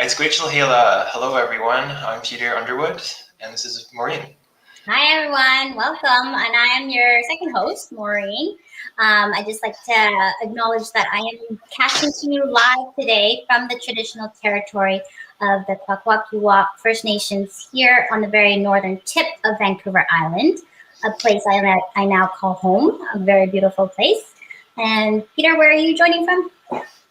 It's Rachel Hela. Hello, everyone. I'm Peter Underwood, and this is Maureen. Hi, everyone. Welcome. And I am your second host, Maureen. I'd just like to acknowledge that I am casting to you live today from the traditional territory of the Kwakwaka'wakw First Nations here on the very northern tip of Vancouver Island, a place I now call home, a very beautiful place. And Peter, where are you joining from?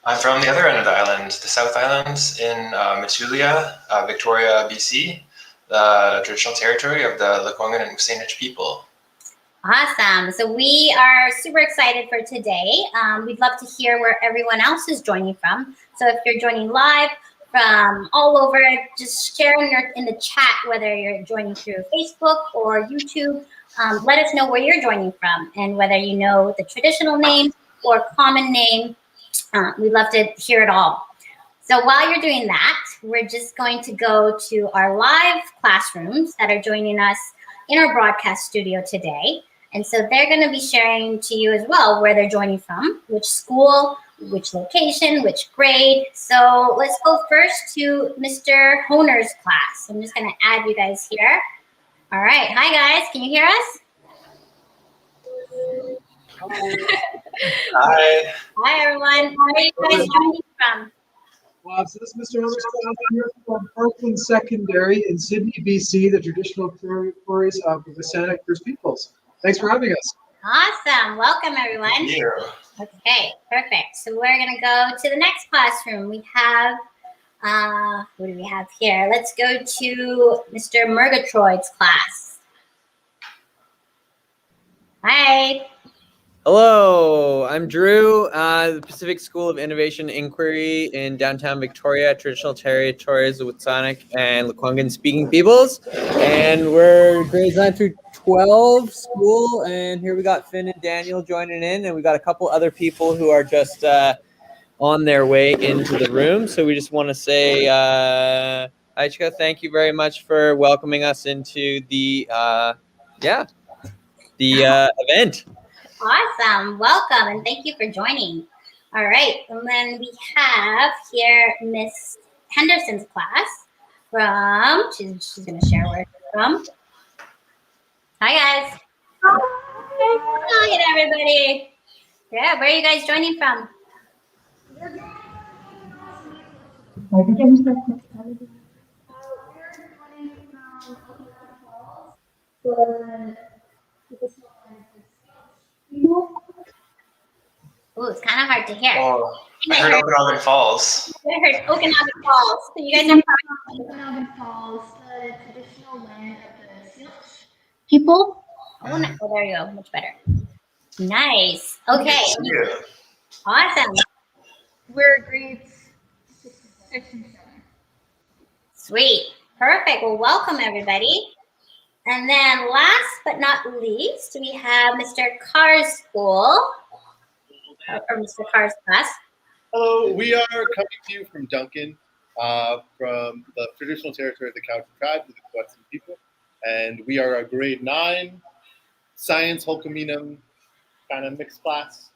I'm from the other end of the island, the South Islands in Mitsoulia, Victoria, BC, the traditional territory of the Lekwungen and Salish people. Awesome. So we are super excited for today. We'd love to hear where everyone else is joining from. So if you're joining live from all over, just share in the chat whether you're joining through Facebook or YouTube. Let us know where you're joining from and whether you know the traditional name or common name. We'd love to hear it all. So while you're doing that, we're just going to go to our live classrooms that are joining us in our broadcast studio today. And so they're going to be sharing to you as well where they're joining from, which school, which location, which grade. So let's go first to Mr. Honer's class. I'm just going to add you guys here. All right. Hi, guys. Can you hear us? Hi. Hi, everyone. Where are you guys joining from? So this is Mr. Hunter's class. I'm here from Parkland Secondary in Sydney, BC, the traditional territories of the Wasanich First Peoples. Thanks for having us. Awesome. Welcome, everyone. Thank you. Okay, perfect. So we're going to go to the next classroom. We have, who do we have here? Let's go to Mr. Murgatroyd's class. Hi. Hello, I'm Drew, the Pacific School of Innovation Inquiry in downtown Victoria, traditional territories of Wasanich and Lekwungen speaking peoples. And we're grades 9 through 12 school. And here we got Finn and Daniel joining in. And we got a couple other people who are just on their way into the room. So we just want to say, Aichika, thank you very much for welcoming us into the event. Awesome. Welcome, and thank you for joining. All right, and then we have here Miss Henderson's class from, she's going to share where she's from. Hi, guys. Hi, everybody. Yeah, where are you guys joining from? Ooh, it's kind of hard to hear. Oh, I heard Okanagan Falls. I heard Okanagan Falls. So you guys are from Okanagan Falls, the traditional land of the Salish people. Oh, no. Oh, there you go. Much better. Nice. Okay. Thank you. Awesome. We're grades 6 and 7. Sweet. Perfect. Well, welcome, everybody. And then last but not least, we have Mr. Carr's school, or Mr. Carr's class. Hello, we are coming to you from Duncan, from the traditional territory of the Cowichan tribe, the Quetzal people. And we are a grade 9 science Hulkaminum kind of mixed class.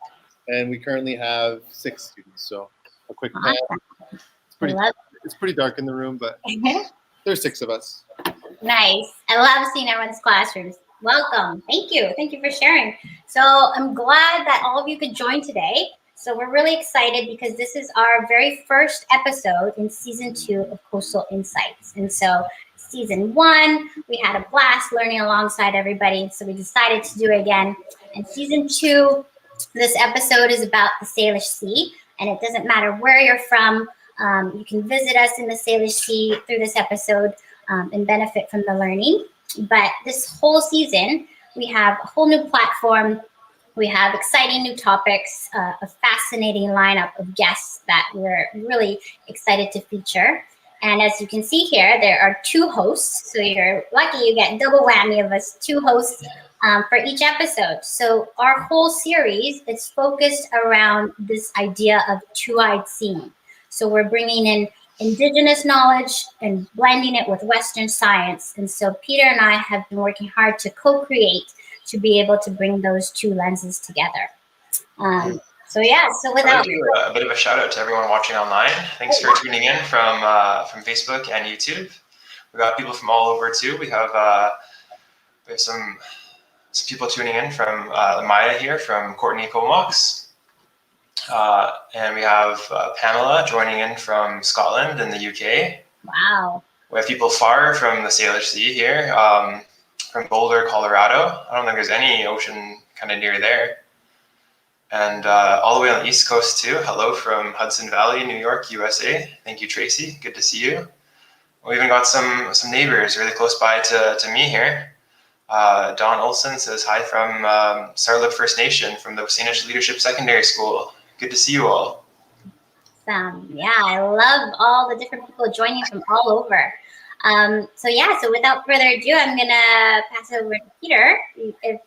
And we currently have 6 students. So a quick plan. It's pretty dark in the room, but there's 6 of us. Nice. I love seeing everyone's classrooms. Welcome. Thank you. Thank you for sharing. So I'm glad that all of you could join today. So we're really excited because this is our very first episode in season 2 of Coastal Insights. And so season 1, we had a blast learning alongside everybody. So we decided to do it again. And season 2, this episode is about the Salish Sea. And it doesn't matter where you're from. You can visit us in the Salish Sea through this episode and benefit from the learning. But this whole season, we have a whole new platform. We have exciting new topics, a fascinating lineup of guests that we're really excited to feature. And as you can see here, there are 2 hosts. So you're lucky you get double whammy of us, 2 hosts for each episode. So our whole series is focused around this idea of two-eyed seeing. So we're bringing in Indigenous knowledge and blending it with Western science. And so Peter and I have been working hard to co-create to be able to bring those 2 lenses together. So So yeah, so I'd without like to do a bit of a shout out to everyone watching online. Thanks for tuning in from Facebook and YouTube. We got people from all over too. We have some people tuning in from Maya here from Courtney Comox. And we have Pamela joining in from Scotland and the UK. wow. We have people far from the Salish Sea here, from Boulder, Colorado. I don't think there's any ocean kind of near there. And all the way on the East Coast too. Hello from Hudson Valley, New York, USA. Thank you, Tracy. Good to see you. We even got some neighbors really close by to me here. Don Olson says hi from Sarlip First Nation from the Salish Leadership Secondary School. Good to see you all. Yeah, I love all the different people joining from all over. So yeah, so without further ado, I'm gonna pass it over to Peter. If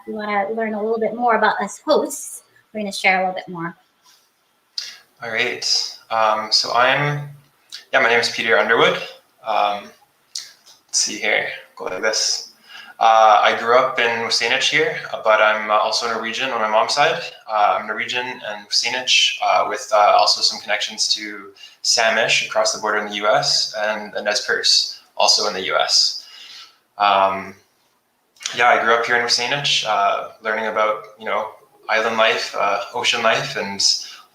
you want to learn a little bit more about us hosts, we're gonna share a little bit more. All right. So my name is Peter Underwood. Let's see here. Go like this. I grew up in Wasanich here, but I'm also Norwegian on my mom's side. I'm Norwegian and Wasanich, with also some connections to Samish across the border in the US and Nez Perce, also in the US. I grew up here in Wasanich, learning about, island life, ocean life, and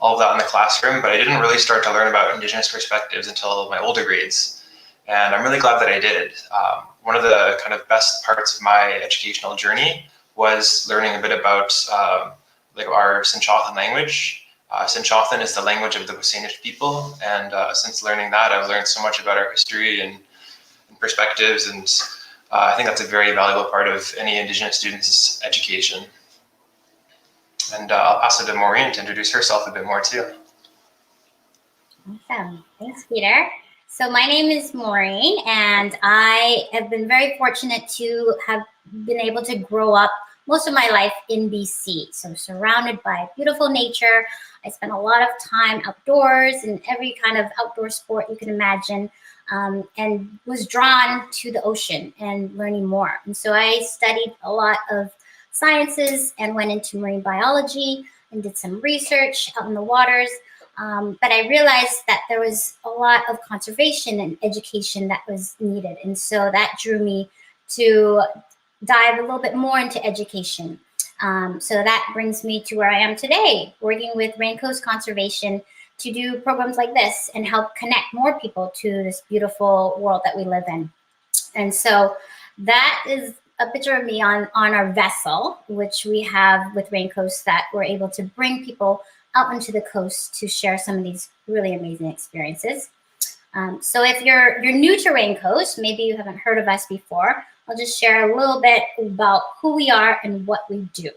all of that in the classroom, but I didn't really start to learn about Indigenous perspectives until my older grades. And I'm really glad that I did. One of the kind of best parts of my educational journey was learning a bit about our Sinchothan language. Sinchothan is the language of the Wasanich people, and since learning that, I've learned so much about our history and perspectives, and I think that's a very valuable part of any Indigenous student's education. And I'll pass it to Maureen to introduce herself a bit more too. Awesome. Thanks, Peter. So my name is Maureen, and I have been very fortunate to have been able to grow up most of my life in BC. So surrounded by beautiful nature. I spent a lot of time outdoors in every kind of outdoor sport you can imagine, and was drawn to the ocean and learning more. And so I studied a lot of sciences and went into marine biology and did some research out in the waters. But I realized that there was a lot of conservation and education that was needed. And so that drew me to dive a little bit more into education. So that brings me to where I am today, working with Raincoast Conservation to do programs like this and help connect more people to this beautiful world that we live in. And so that is a picture of me on our vessel, which we have with Raincoast, that we're able to bring people out onto the coast to share some of these really amazing experiences. So if you're new to Raincoast, maybe you haven't heard of us before, I'll just share a little bit about who we are and what we do.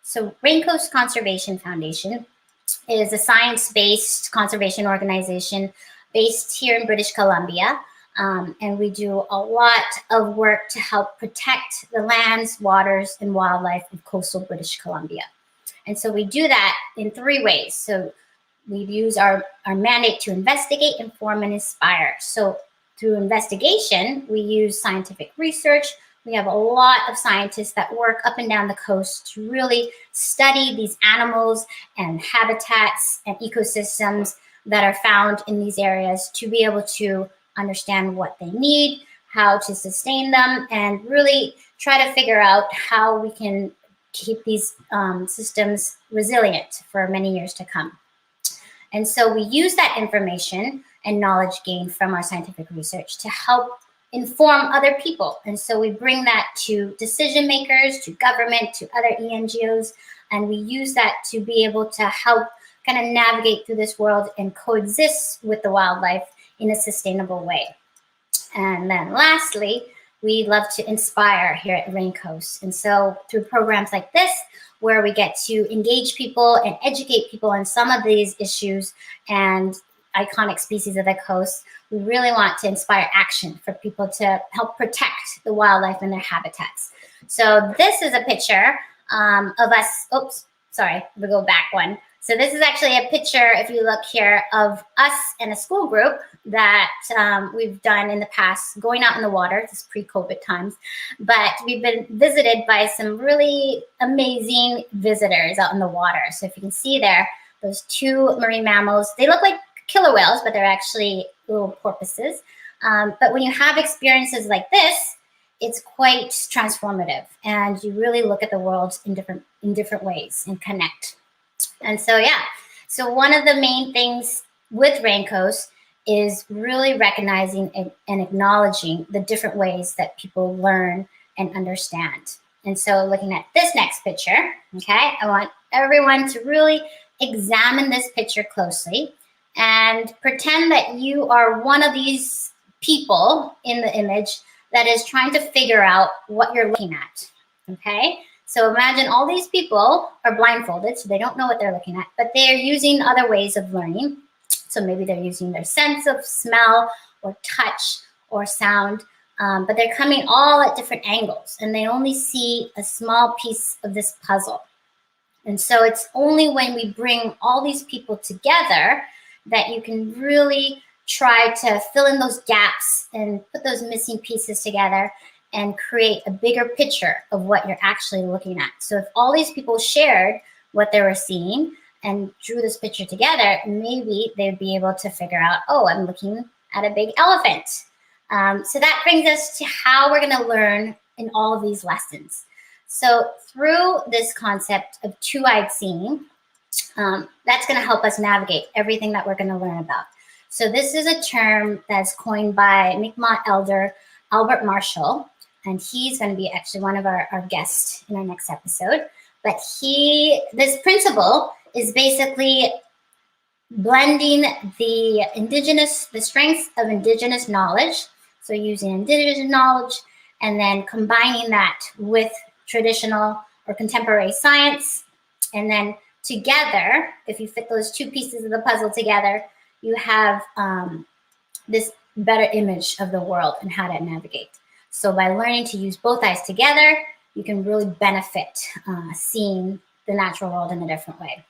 So Raincoast Conservation Foundation is a science-based conservation organization based here in British Columbia. And we do a lot of work to help protect the lands, waters, and wildlife of coastal British Columbia. And so we do that in 3 ways. So we use our mandate to investigate, inform, and inspire. So through investigation, we use scientific research. We have a lot of scientists that work up and down the coast to really study these animals and habitats and ecosystems that are found in these areas to be able to understand what they need, how to sustain them, and really try to figure out how we can keep these systems resilient for many years to come. And so we use that information and knowledge gained from our scientific research to help inform other people. And so we bring that to decision makers, to government, to other ENGOs, and we use that to be able to help kind of navigate through this world and coexist with the wildlife in a sustainable way. And then lastly, we love to inspire here at Raincoast. And so through programs like this, where we get to engage people and educate people on some of these issues and iconic species of the coast, we really want to inspire action for people to help protect the wildlife and their habitats. So this is a picture of us. Oops, sorry, we'll go back one. So this is actually a picture, if you look here, of us and a school group that we've done in the past, going out in the water. This is pre-COVID times, but we've been visited by some really amazing visitors out in the water. So if you can see there, those two marine mammals, they look like killer whales, but they're actually little porpoises. But when you have experiences like this, it's quite transformative, and you really look at the world in different ways and connect. And so, yeah, so one of the main things with Raincoast is really recognizing and acknowledging the different ways that people learn and understand. And so looking at this next picture, okay, I want everyone to really examine this picture closely and pretend that you are one of these people in the image that is trying to figure out what you're looking at, okay? So imagine all these people are blindfolded, so they don't know what they're looking at, but they're using other ways of learning. So maybe they're using their sense of smell or touch or sound, but they're coming all at different angles, and they only see a small piece of this puzzle. And so it's only when we bring all these people together that you can really try to fill in those gaps and put those missing pieces together and create a bigger picture of what you're actually looking at. So if all these people shared what they were seeing and drew this picture together, maybe they'd be able to figure out, oh, I'm looking at a big elephant. So that brings us to how we're gonna learn in all of these lessons. So through this concept of two-eyed seeing, that's gonna help us navigate everything that we're gonna learn about. So this is a term that's coined by Mi'kmaq elder Albert Marshall, and he's going to be actually one of our guests in our next episode. But this principle is basically blending the strengths of Indigenous knowledge, so using Indigenous knowledge, and then combining that with traditional or contemporary science, and then together, if you fit those two pieces of the puzzle together, you have this better image of the world and how to navigate. So by learning to use both eyes together, you can really benefit seeing the natural world in a different way.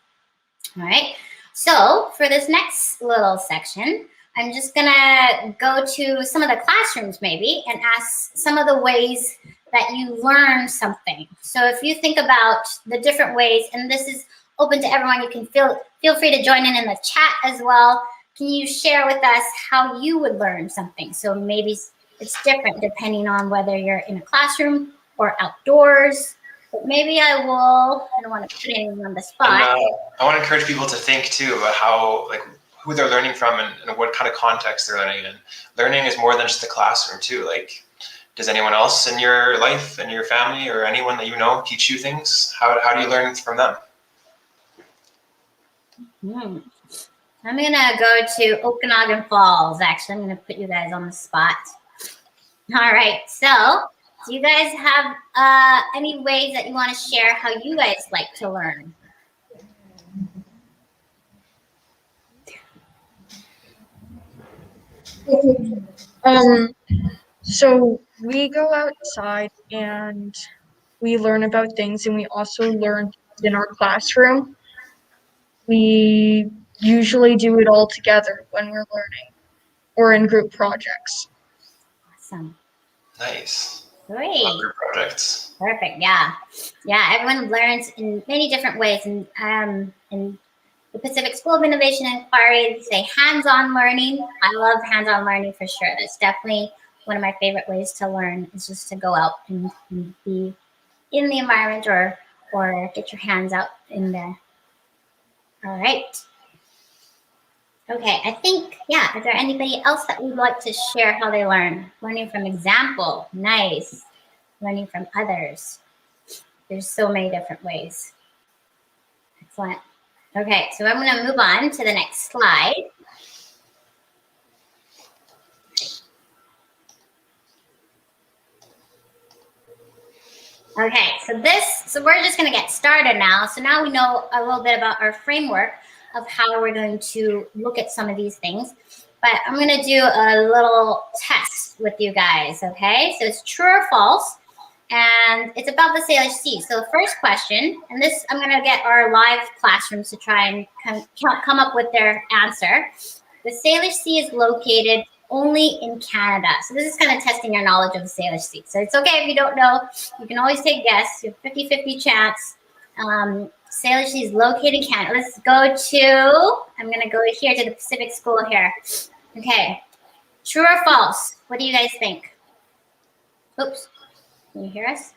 All right, so for this next little section, I'm just gonna go to some of the classrooms maybe and ask some of the ways that you learn something. So if you think about the different ways, and this is open to everyone, you can feel free to join in the chat as well. Can you share with us how you would learn something? So maybe it's different depending on whether you're in a classroom or outdoors. But maybe I don't want to put anyone on the spot. And, I want to encourage people to think too about how, like, who they're learning from and what kind of context they're learning in. Learning is more than just the classroom too. Like, does anyone else in your life and your family or anyone that you know teach you things? How do you learn from them? I'm gonna go to Okanagan Falls. Actually, I'm gonna put you guys on the spot. All right, so do you guys have any ways that you want to share how you guys like to learn? So we go outside and we learn about things, and we also learn in our classroom. We usually do it all together when we're learning or in group projects. Awesome. Nice. Great. Love group projects. Perfect. Yeah. Everyone learns in many different ways. And in the Pacific School of Innovation and Inquiry, they say hands-on learning. I love hands-on learning for sure. That's definitely one of my favorite ways to learn, is just to go out and be in the environment or get your hands out in there. All right. Okay, I think, is there anybody else that would like to share how they learn? Learning from example, nice. Learning from others. There's so many different ways. Excellent. Okay, so I'm gonna move on to the next slide. Okay, so we're just gonna get started now. So now we know a little bit about our framework of how we're going to look at some of these things. But I'm gonna do a little test with you guys, okay? So it's true or false and it's about the Salish Sea. So the first question, and this I'm going to get our live classrooms to try and come up with their answer. The Salish Sea is located only in Canada. So this is kind of testing your knowledge of the Salish Sea. So it's okay if you don't know. You can always take a guess. You have 50-50 chance. Salish Sea is located in Canada. Let's go to, I'm going to go here to the Pacific School here. Okay. True or false? What do you guys think? Oops. Can you hear us?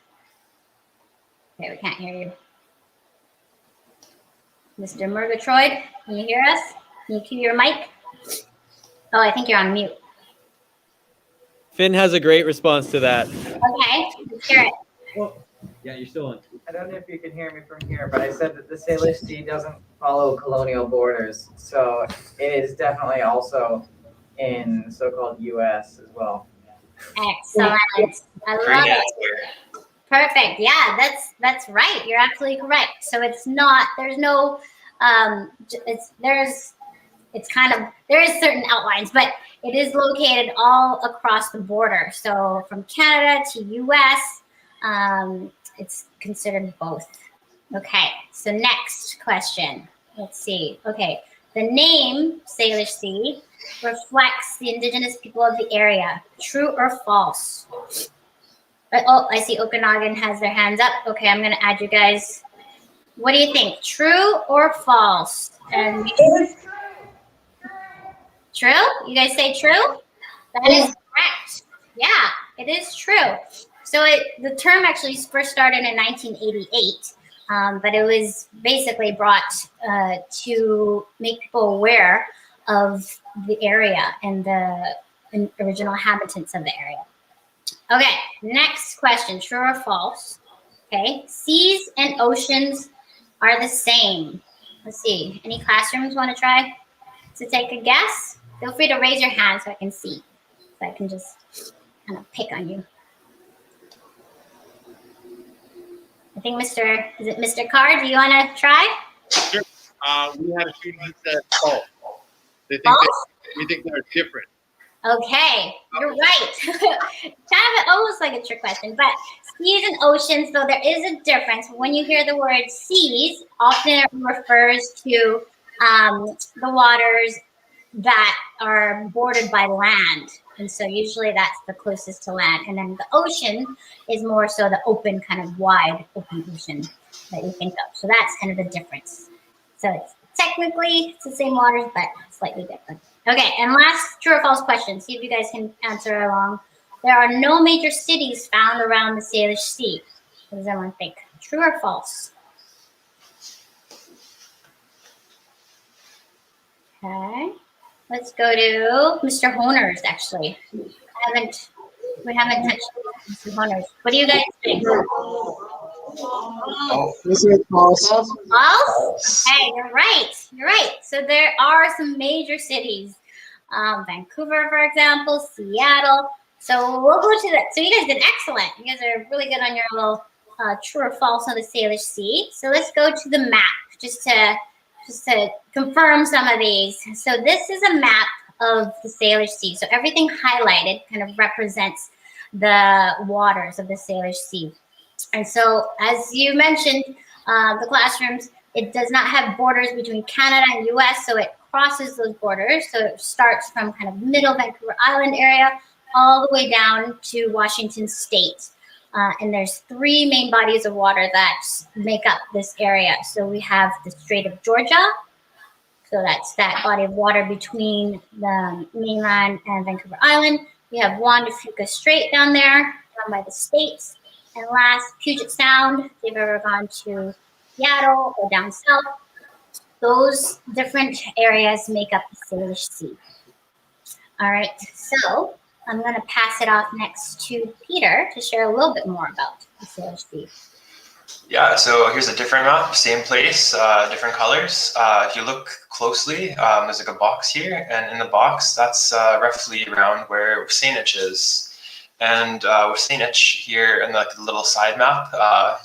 Okay, we can't hear you. Mr. Murgatroyd, can you hear us? Can you cue your mic? Oh, I think you're on mute. Finn has a great response to that. Okay, let's hear it. Well, Yeah, you're still on. I don't know if you can hear me from here, but I said that the Salish Sea doesn't follow colonial borders, so it is definitely also in the so-called U.S. as well. Excellent. I Great love it. answer. Perfect. Yeah, that's right. You're absolutely correct. So it's not, there's no, there is certain outlines, but it is located all across the border. So from Canada to US, it's considered both. Okay, so next question. Let's see. Okay, the name Salish Sea reflects the Indigenous people of the area. True or false? Oh, I see Okanagan has their hands up. Okay, I'm going to add you guys. What do you think? True or false? And true? You guys say true? That is correct. Yeah, it is true. So the term actually first started in 1988, but it was basically brought to make people aware of the area and the original inhabitants of the area. Okay, next question, true or false? Okay, seas and oceans are the same. Let's see, any classrooms want to try to take a guess? Feel free to raise your hand so I can see. So I can just kind of pick on you. I think is it Mr. Carr? Do you want to try? Sure. We had a student who said false. We think they're different. Okay, you're right. Kind of almost like a trick question, but seas and oceans, though there is a difference. When you hear the word seas, often it refers to the waters that are bordered by land. And so usually that's the closest to land. And then the ocean is more so the open, kind of wide open ocean that you think of. So that's kind of the difference. So it's technically it's the same waters, but slightly different. Okay, and last true or false question. See if you guys can answer along. There are no major cities found around the Salish Sea. What does everyone think? True or false? Okay. Let's go to Mr. Honors, actually. We haven't touched Mr. Honors. What do you guys think? Oh, This is false. False? Okay, you're right. You're right. So there are some major cities. Vancouver, for example, Seattle. So we'll go to that. So you guys did excellent. You guys are really good on your little true or false on the Salish Sea. So let's go to the map just to confirm some of these. So this is a map of the Salish Sea. So everything highlighted kind of represents the waters of the Salish Sea. And so as you mentioned, the classrooms, it does not have borders between Canada and US, so it crosses those borders. So it starts from kind of middle Vancouver Island area all the way down to Washington State. And there's three main bodies of water that make up this area. So we have the Strait of Georgia. So that's that body of water between the mainland and Vancouver Island. We have Juan de Fuca Strait down there, down by the States. And last, Puget Sound, if you've ever gone to Seattle or down south. Those different areas make up the Salish Sea. All right, so I'm going to pass it off next to Peter to share a little bit more about the Salish Sea. yeah, so here's a different map, same place, different colors. If you look closely, there's like a box here, and in the box, that's roughly around where Saanich is. And with Saanich here in the little side map,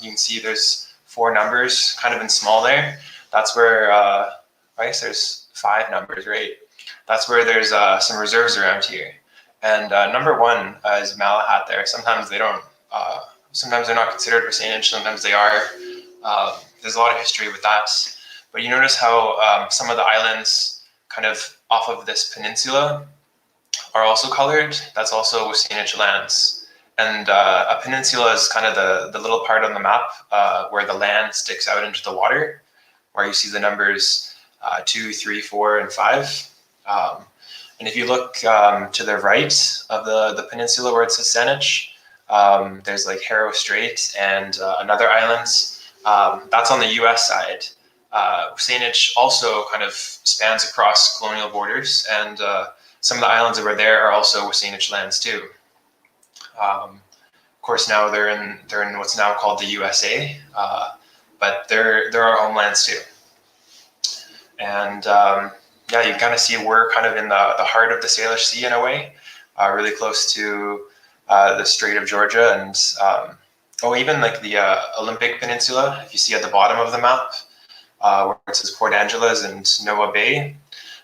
you can see there's 4 numbers kind of in small there. That's where, I guess there's 5 numbers, right? That's where there's some reserves around here. And number 1 is Malahat there. Sometimes they don't sometimes they're not considered Wasanich, sometimes they are. There's a lot of history with that. But you notice how some of the islands kind of off of this peninsula are also colored. That's also Wasanich lands. And a peninsula is kind of the little part on the map where the land sticks out into the water, where you see the numbers 2, 3, 4, and 5. And if you look to the right of the peninsula where it says Saanich, there's like Harrow Strait and another island. That's on the US side. Saanich also kind of spans across colonial borders, and some of the islands that were there are also Wasanich lands too. Of course, now they're in what's now called the USA, but they're our homelands too. And yeah, you kind of see we're kind of in the heart of the Salish Sea in a way, really close to the Strait of Georgia, and even like the Olympic Peninsula. If you see at the bottom of the map, where it says Port Angeles and Noah Bay,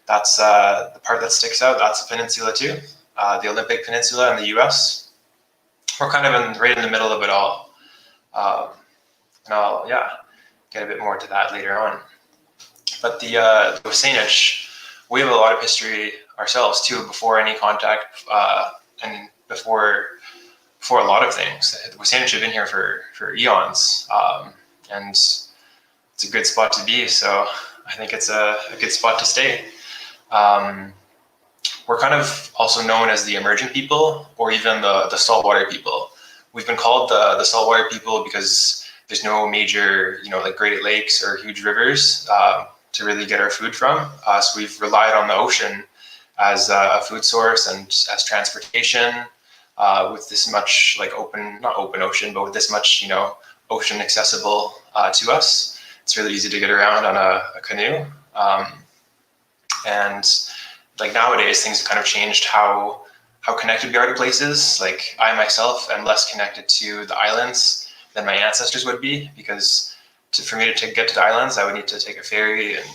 that's the part that sticks out. That's a peninsula too, the Olympic Peninsula in the U.S. We're kind of right in the middle of it all, and I'll get a bit more to that later on. But the Wasanich, we have a lot of history ourselves too, before any contact and before a lot of things. The Wasanich have been here for eons, and it's a good spot to be. So I think it's a good spot to stay. We're kind of also known as the emergent people, or even the saltwater people. We've been called the saltwater people because there's no major, like Great Lakes or huge rivers to really get our food from. So we've relied on the ocean as a food source and as transportation. With this much not open ocean, but with this much, ocean accessible to us, it's really easy to get around on a canoe. And like nowadays, things have kind of changed how connected we are to places. Like I myself am less connected to the islands than my ancestors would be, because for me to get to the islands, I would need to take a ferry, and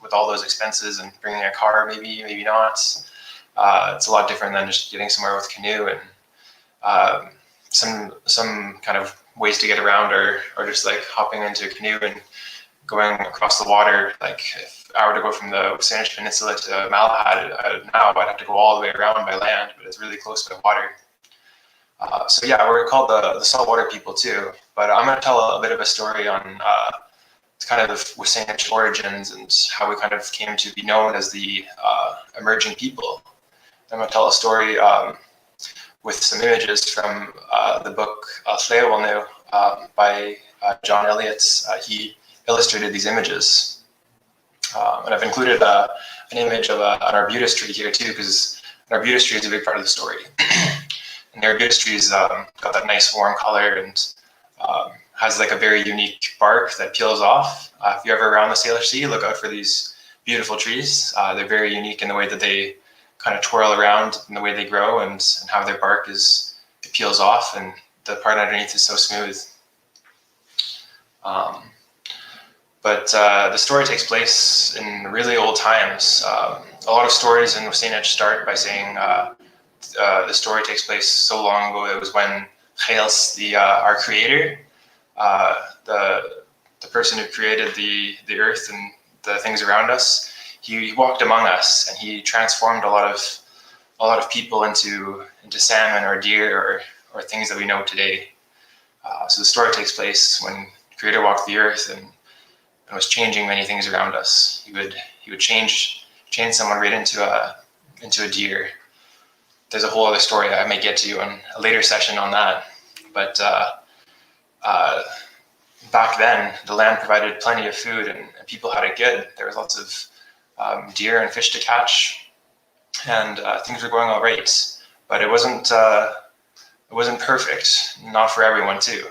with all those expenses and bringing a car, maybe not. It's a lot different than just getting somewhere with canoe, and some kind of ways to get around are just like hopping into a canoe and going across the water. Like if I were to go from the Salish Peninsula to Malahide now, I'd have to go all the way around by land, but it's really close by water. So yeah, we're called the saltwater people too. But I'm going to tell a bit of a story on kind of the Wasanich origins and how we kind of came to be known as the emerging people. I'm going to tell a story with some images from the book Llywelyn by John Eliot. He illustrated these images. And I've included an image of an arbutus tree here too, because an arbutus tree is a big part of the story. And the arbutus tree's got that nice warm color and has like a very unique bark that peels off. If you're ever around the Salish Sea, look out for these beautiful trees. They're very unique in the way that they kind of twirl around and the way they grow, and how their bark it peels off, and the part underneath is so smooth. But the story takes place in really old times. A lot of stories in Wasanich start by saying the story takes place so long ago. It was when Chaos, our creator, the person who created the earth and the things around us, he walked among us, and he transformed a lot of people into salmon or deer or things that we know today. So the story takes place when the creator walked the earth and was changing many things around us. He would change someone right into a deer. There's a whole other story that I may get to on a later session on that. But back then, the land provided plenty of food, and people had it good. There was lots of deer and fish to catch, and things were going all right. But it wasn't perfect, not for everyone too.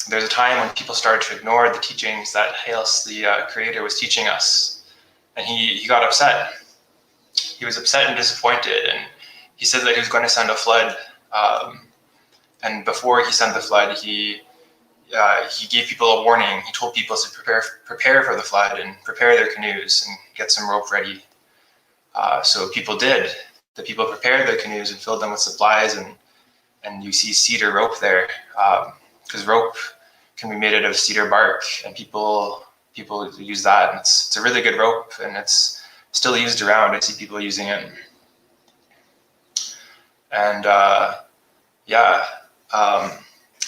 There's a time when people started to ignore the teachings that Hales, the creator, was teaching us, and he got upset. He was upset and disappointed, and he said that he was going to send a flood. And before he sent the flood, he gave people a warning. He told people to prepare for the flood and prepare their canoes and get some rope ready. So people did. The people prepared their canoes and filled them with supplies, and and you see cedar rope there, because rope can be made out of cedar bark, and people use that, and it's a really good rope, and it's still used around. I see people using it. And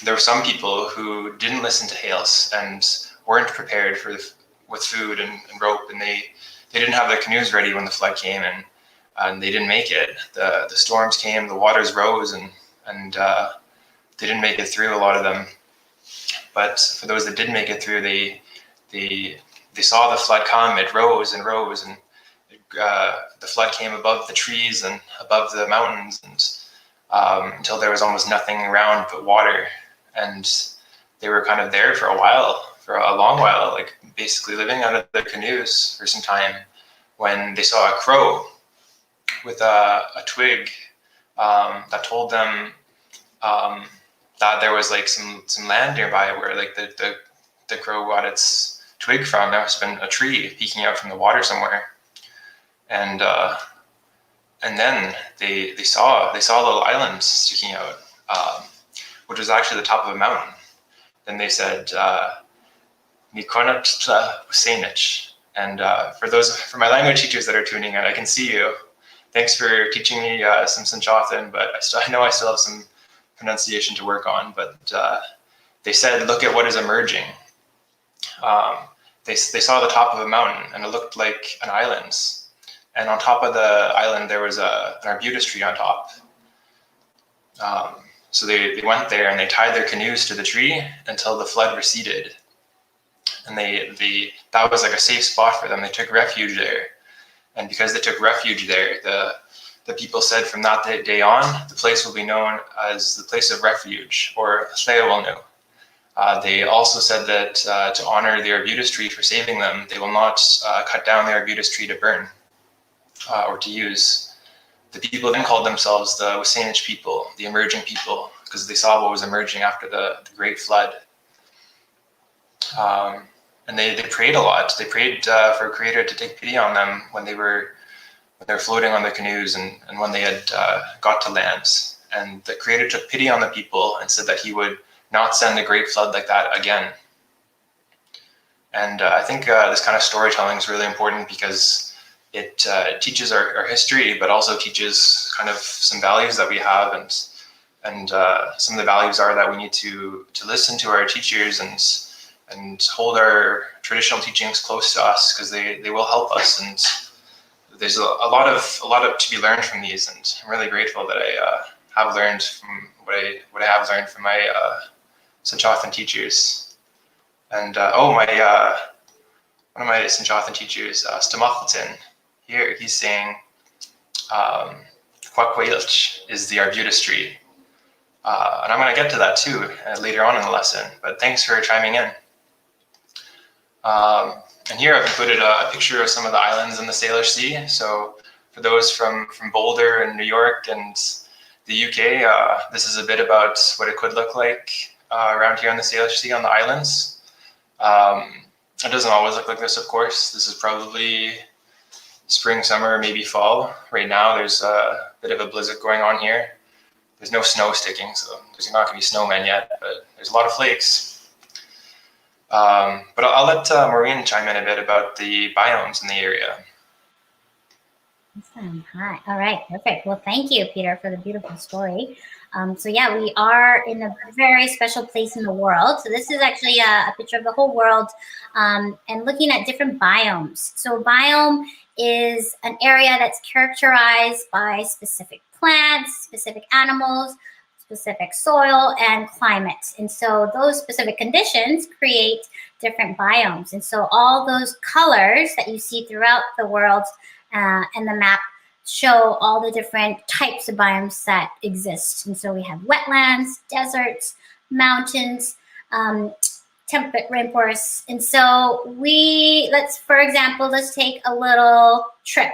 there were some people who didn't listen to Hales and weren't prepared with food and rope, and they didn't have their canoes ready when the flood came, and they didn't make it. The storms came, the waters rose, and they didn't make it through, a lot of them. But for those that did make it through, they saw the flood come. It rose and rose, and the flood came above the trees and above the mountains, and until there was almost nothing around but water. And they were kind of there for a long while, like basically living out of their canoes for some time, when they saw a crow with a twig that told them that there was like some land nearby where like the crow got its twig from. There must have been a tree peeking out from the water somewhere. And then they saw little islands sticking out, which was actually the top of a mountain. Then they said, "Mikonat Wasenich." And for my language teachers that are tuning in, I can see you. Thanks for teaching me some Sinchothan, but I know I still have some pronunciation to work on. But they said, "Look at what is emerging." They saw the top of a mountain, and it looked like an island. And on top of the island, there was an arbutus tree on top. So they went there and they tied their canoes to the tree until the flood receded. And that was like a safe spot for them. They took refuge there. And because they took refuge there, the people said from that day on, the place will be known as the place of refuge, or Llewelnu. They also said that to honor the arbutus tree for saving them, they will not cut down the arbutus tree to burn or to use. The people then called themselves the Wasanich people, the emerging people, because they saw what was emerging after the Great Flood. And they prayed a lot. They prayed for a creator to take pity on them when they were floating on their canoes and when they had got to land. And the creator took pity on the people and said that he would not send a great flood like that again. And I think this kind of storytelling is really important because it teaches our history, but also teaches kind of some values that we have, and some of the values are that we need to listen to our teachers and hold our traditional teachings close to us, because they will help us. And there's a lot of to be learned from these, and I'm really grateful that I have learned from what I have learned from my Sinchothan teachers. And one of my Sinchothan teachers, Stamachleton, here he's saying Quaquailch is the arbutus tree. And I'm going to get to that too later on in the lesson, but thanks for chiming in. And here I've included a picture of some of the islands in the Salish Sea. So for those from Boulder and New York and the UK, this is a bit about what it could look like around here on the Salish Sea on the islands. It doesn't always look like this, of course. This is probably spring, summer, maybe fall. Right now there's a bit of a blizzard going on here. There's no snow sticking, so there's not going to be snowmen yet, but there's a lot of flakes. But I'll let Maureen chime in a bit about the biomes in the area. Awesome. Hi. All right. Perfect. Well, thank you, Peter, for the beautiful story. So yeah, we are in a very special place in the world. So this is actually a picture of the whole world and looking at different biomes. So a biome is an area that's characterized by specific plants, specific animals, specific soil and climate. And so those specific conditions create different biomes. And so all those colors that you see throughout the world and the map show all the different types of biomes that exist. And so we have wetlands, deserts, mountains, temperate rainforests. And so for example, let's take a little trip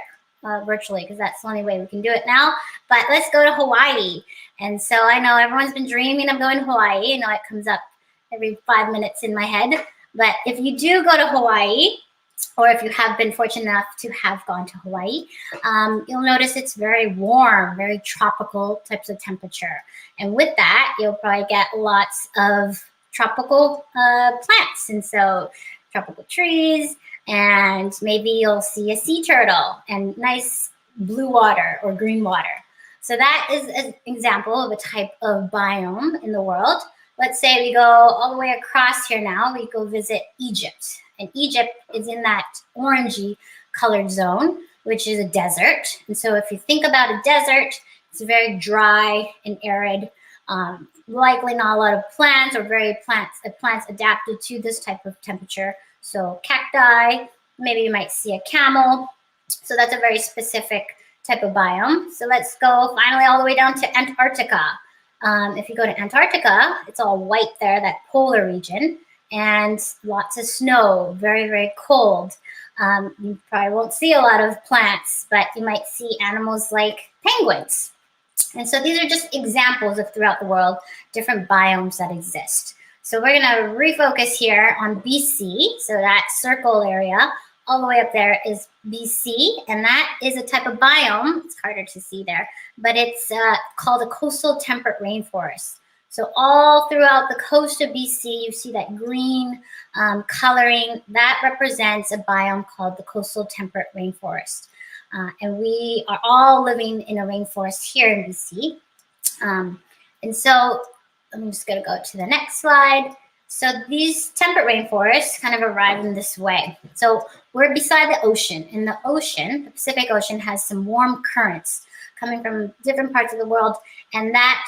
virtually, because that's the only way we can do it now. But let's go to Hawaii. And so I know everyone's been dreaming of going to Hawaii. I know it comes up every 5 minutes in my head. But if you do go to Hawaii, or if you have been fortunate enough to have gone to Hawaii, you'll notice it's very warm, very tropical types of temperature. And with that, you'll probably get lots of tropical plants. And so tropical trees, and maybe you'll see a sea turtle and nice blue water or green water. So that is an example of a type of biome in the world. Let's say we go all the way across here now, we go visit Egypt. And Egypt is in that orangey colored zone, which is a desert. And so if you think about a desert, it's very dry and arid, likely not a lot of plants or plants adapted to this type of temperature. So cacti, maybe you might see a camel. So that's a very specific type of biome. So let's go finally all the way down to Antarctica. If you go to Antarctica, it's all white there, that polar region, and lots of snow, very, very cold. You probably won't see a lot of plants, but you might see animals like penguins. And so these are just examples of throughout the world, different biomes that exist. So we're gonna refocus here on BC. So that circle area, all the way up there is BC, and that is a type of biome. It's harder to see there, but it's called a coastal temperate rainforest. So all throughout the coast of BC, you see that green coloring. That represents a biome called the coastal temperate rainforest. And we are all living in a rainforest here in BC. And so I'm just gonna go to the next slide. So these temperate rainforests kind of arrive in this way. So we're beside the ocean. And the ocean, the Pacific Ocean, has some warm currents coming from different parts of the world. And that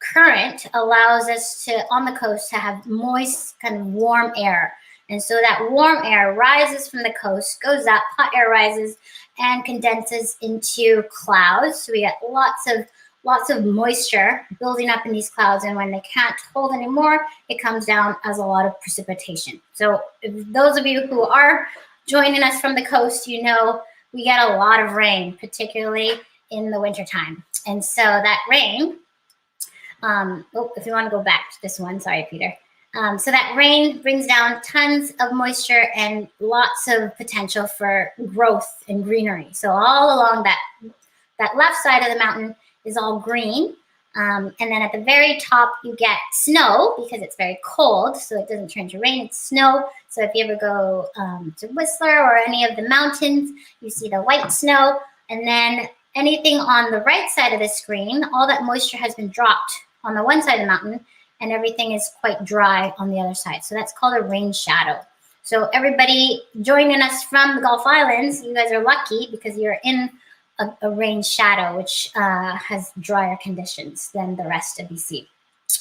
current allows us to, on the coast, to have moist, kind of warm air. And so that warm air rises from the coast, goes up, hot air rises, and condenses into clouds. So we get lots of moisture building up in these clouds, and when they can't hold anymore, it comes down as a lot of precipitation. So if those of you who are joining us from the coast, you know we get a lot of rain, particularly in the wintertime. And so that rain, if you want to go back to this one, sorry, Peter. So that rain brings down tons of moisture and lots of potential for growth and greenery. So all along that left side of the mountain is all green. And then at the very top, you get snow because it's very cold, so it doesn't turn to rain, it's snow. So if you ever go to Whistler or any of the mountains, you see the white snow. And then anything on the right side of the screen, all that moisture has been dropped on the one side of the mountain, and everything is quite dry on the other side. So that's called a rain shadow. So everybody joining us from the Gulf Islands, you guys are lucky because you're in a rain shadow, which has drier conditions than the rest of BC.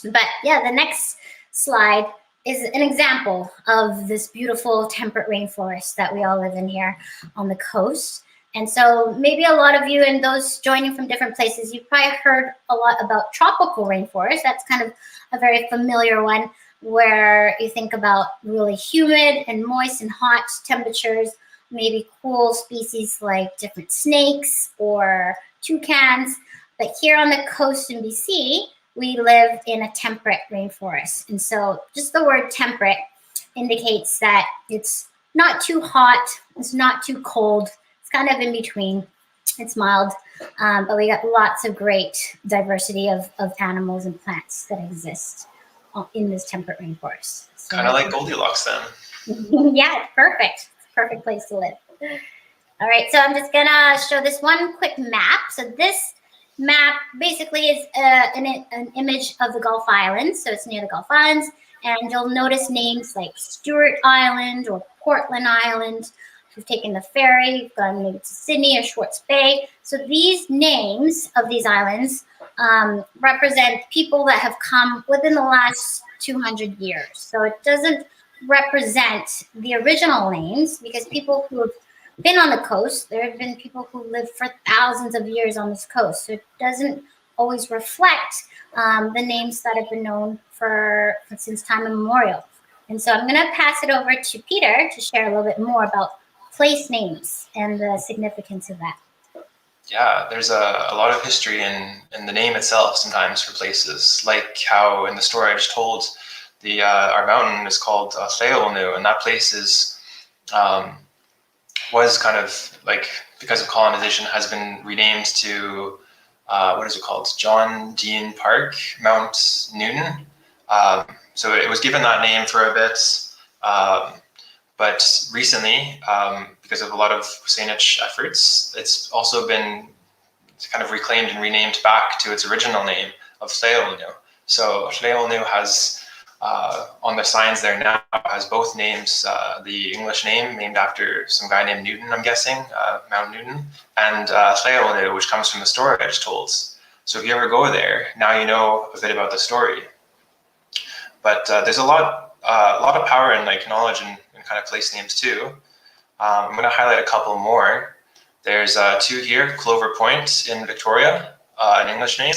But yeah, the next slide is an example of this beautiful temperate rainforest that we all live in here on the coast. And so maybe a lot of you and those joining from different places, you've probably heard a lot about tropical rainforest. That's kind of a very familiar one where you think about really humid and moist and hot temperatures, maybe cool species like different snakes or toucans. But here on the coast in BC, we live in a temperate rainforest. And so just the word temperate indicates that it's not too hot, it's not too cold, it's kind of in between. It's mild, but we got lots of great diversity of animals and plants that exist in this temperate rainforest. So, kind of like Goldilocks then. yeah, perfect. Perfect place to live. All right, so I'm just gonna show this one quick map. So this map basically is an image of the Gulf Islands. So it's near the Gulf Islands, and you'll notice names like Stewart Island or Portland Island. If you've taken the ferry, you've gone maybe to Sydney or Schwartz Bay. So these names of these islands represent people that have come within the last 200 years. So it doesn't represent the original names, because people who have been on the coast, there have been people who lived for thousands of years on this coast. So it doesn't always reflect the names that have been known for since time immemorial. And so I'm going to pass it over to Peter to share a little bit more about place names and the significance of that. Yeah, there's a lot of history in the name itself sometimes for places, like how in the story I just told, our mountain is called Theolnu, and that place is was kind of like, because of colonization, has been renamed to, what is it called? John Dean Park, Mount Newton. So it was given that name for a bit, but recently, because of a lot of Saanich efforts, it's also been kind of reclaimed and renamed back to its original name of Llaeolnw. So Llaeolnw has, on the signs there now, has both names, the English name named after some guy named Newton, I'm guessing, Mount Newton, and Llaeolnw, which comes from the storage tolls. So if you ever go there, now you know a bit about the story. But there's a lot of power in like knowledge and kind of place names too. I'm going to highlight a couple more. There's two here, Clover Point in Victoria, an English name,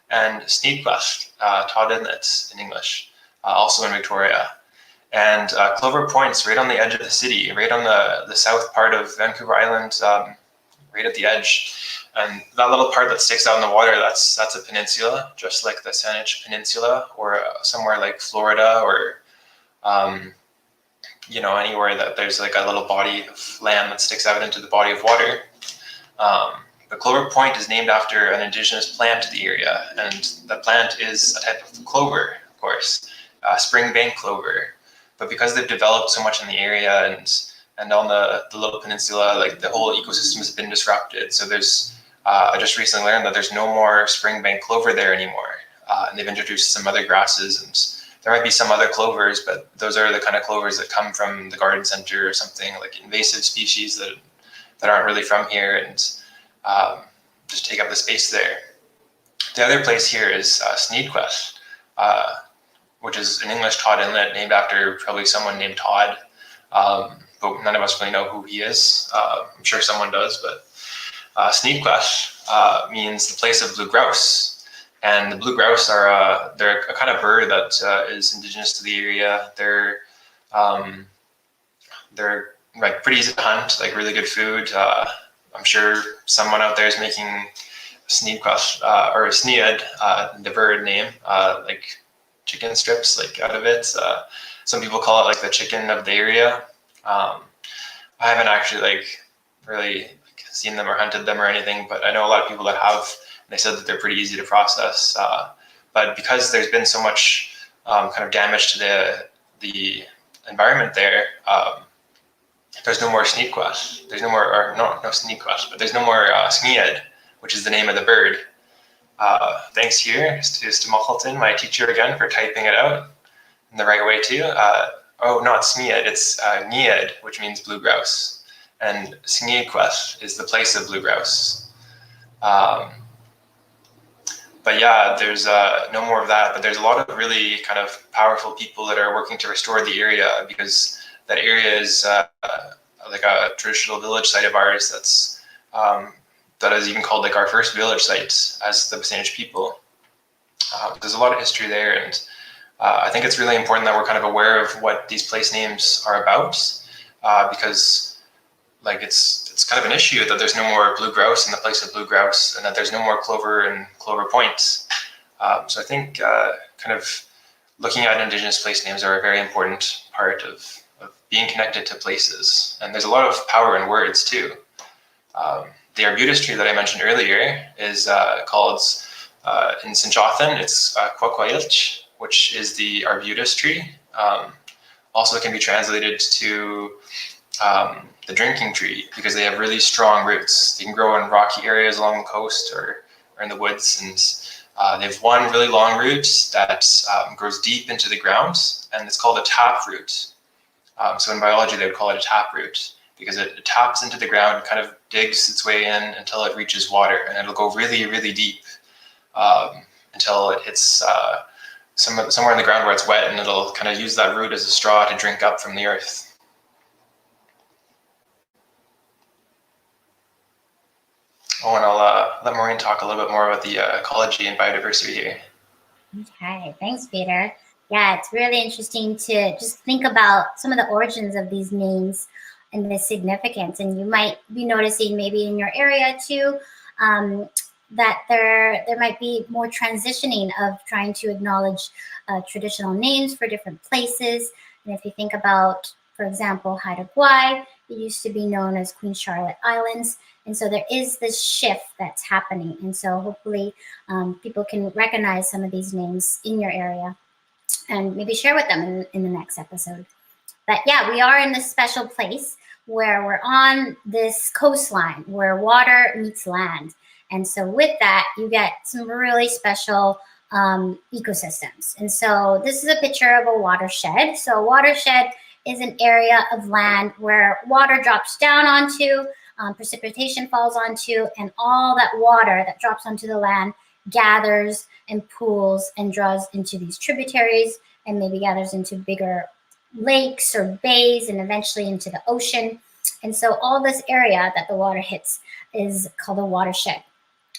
and Sneedcleft, Todd Inlet in English, also in Victoria. And Clover Point's right on the edge of the city, right on the south part of Vancouver Island, right at the edge. And that little part that sticks out in the water, that's a peninsula, just like the Saanich Peninsula, or somewhere like Florida, or you know, anywhere that there's like a little body of land that sticks out into the body of water. But Clover Point is named after an indigenous plant in the area, and the plant is a type of clover, of course, springbank clover. But because they've developed so much in the area and on the little peninsula, like the whole ecosystem has been disrupted. So there's, I just recently learned that there's no more springbank clover there anymore. And they've introduced some other grasses, and there might be some other clovers, but those are the kind of clovers that come from the garden center or something, like invasive species that aren't really from here and just take up the space there. The other place here is Sneedcleft, which is an English Todd Inlet named after probably someone named Todd, but none of us really know who he is. I'm sure someone does, but Sneedcleft means the place of blue grouse. And the blue grouse are they're a kind of bird that is indigenous to the area. They're like pretty easy to hunt, like really good food. I'm sure someone out there is making Sneedcleft or a sneed, the bird name, like chicken strips, like out of it. Some people call it like the chicken of the area. I haven't actually like really seen them or hunted them or anything, but I know a lot of people that have. They said that they're pretty easy to process, but because there's been so much kind of damage to the environment there, there's no more Sneedcleft. There's no more, or no Sneedcleft, but there's no more Sneed, which is the name of the bird. Thanks here to Muckleton, my teacher again, for typing it out in the right way too. Oh, not Sneed, it's Need, which means blue grouse, and Sneedcleft is the place of blue grouse. But yeah, there's no more of that, but there's a lot of really kind of powerful people that are working to restore the area, because that area is like a traditional village site of ours that's that is even called like our first village site as the Saanich people. There's a lot of history there, and I think it's really important that we're kind of aware of what these place names are about, because like it's kind of an issue that there's no more blue grouse in the place of blue grouse, and that there's no more clover in Clover Point. So I think kind of looking at indigenous place names are a very important part of being connected to places. And there's a lot of power in words too. The arbutus tree that I mentioned earlier is called, in Sinchothan, it's Quaquailch, which is the arbutus tree. Also can be translated to the drinking tree, because they have really strong roots. They can grow in rocky areas along the coast or in the woods, and they have one really long root that grows deep into the ground, and it's called a tap root. So in biology, they would call it a tap root, because it taps into the ground and kind of digs its way in until it reaches water, and it'll go really, really deep until it hits somewhere in the ground where it's wet, and it'll kind of use that root as a straw to drink up from the earth. Oh, and I'll let Maureen talk a little bit more about the ecology and biodiversity here. Okay, thanks, Peter. Yeah, it's really interesting to just think about some of the origins of these names and the significance. And you might be noticing maybe in your area too, that there might be more transitioning of trying to acknowledge traditional names for different places. And if you think about, For example, Haida Gwaii, it used to be known as Queen Charlotte Islands. And so there is this shift that's happening. And so hopefully people can recognize some of these names in your area and maybe share with them in the next episode. But yeah, we are in this special place where we're on this coastline where water meets land. And so with that, you get some really special ecosystems. And so this is a picture of a watershed. So a watershed is an area of land where water drops down onto, precipitation falls onto, and all that water that drops onto the land gathers and pools and draws into these tributaries and maybe gathers into bigger lakes or bays and eventually into the ocean. And so all this area that the water hits is called a watershed.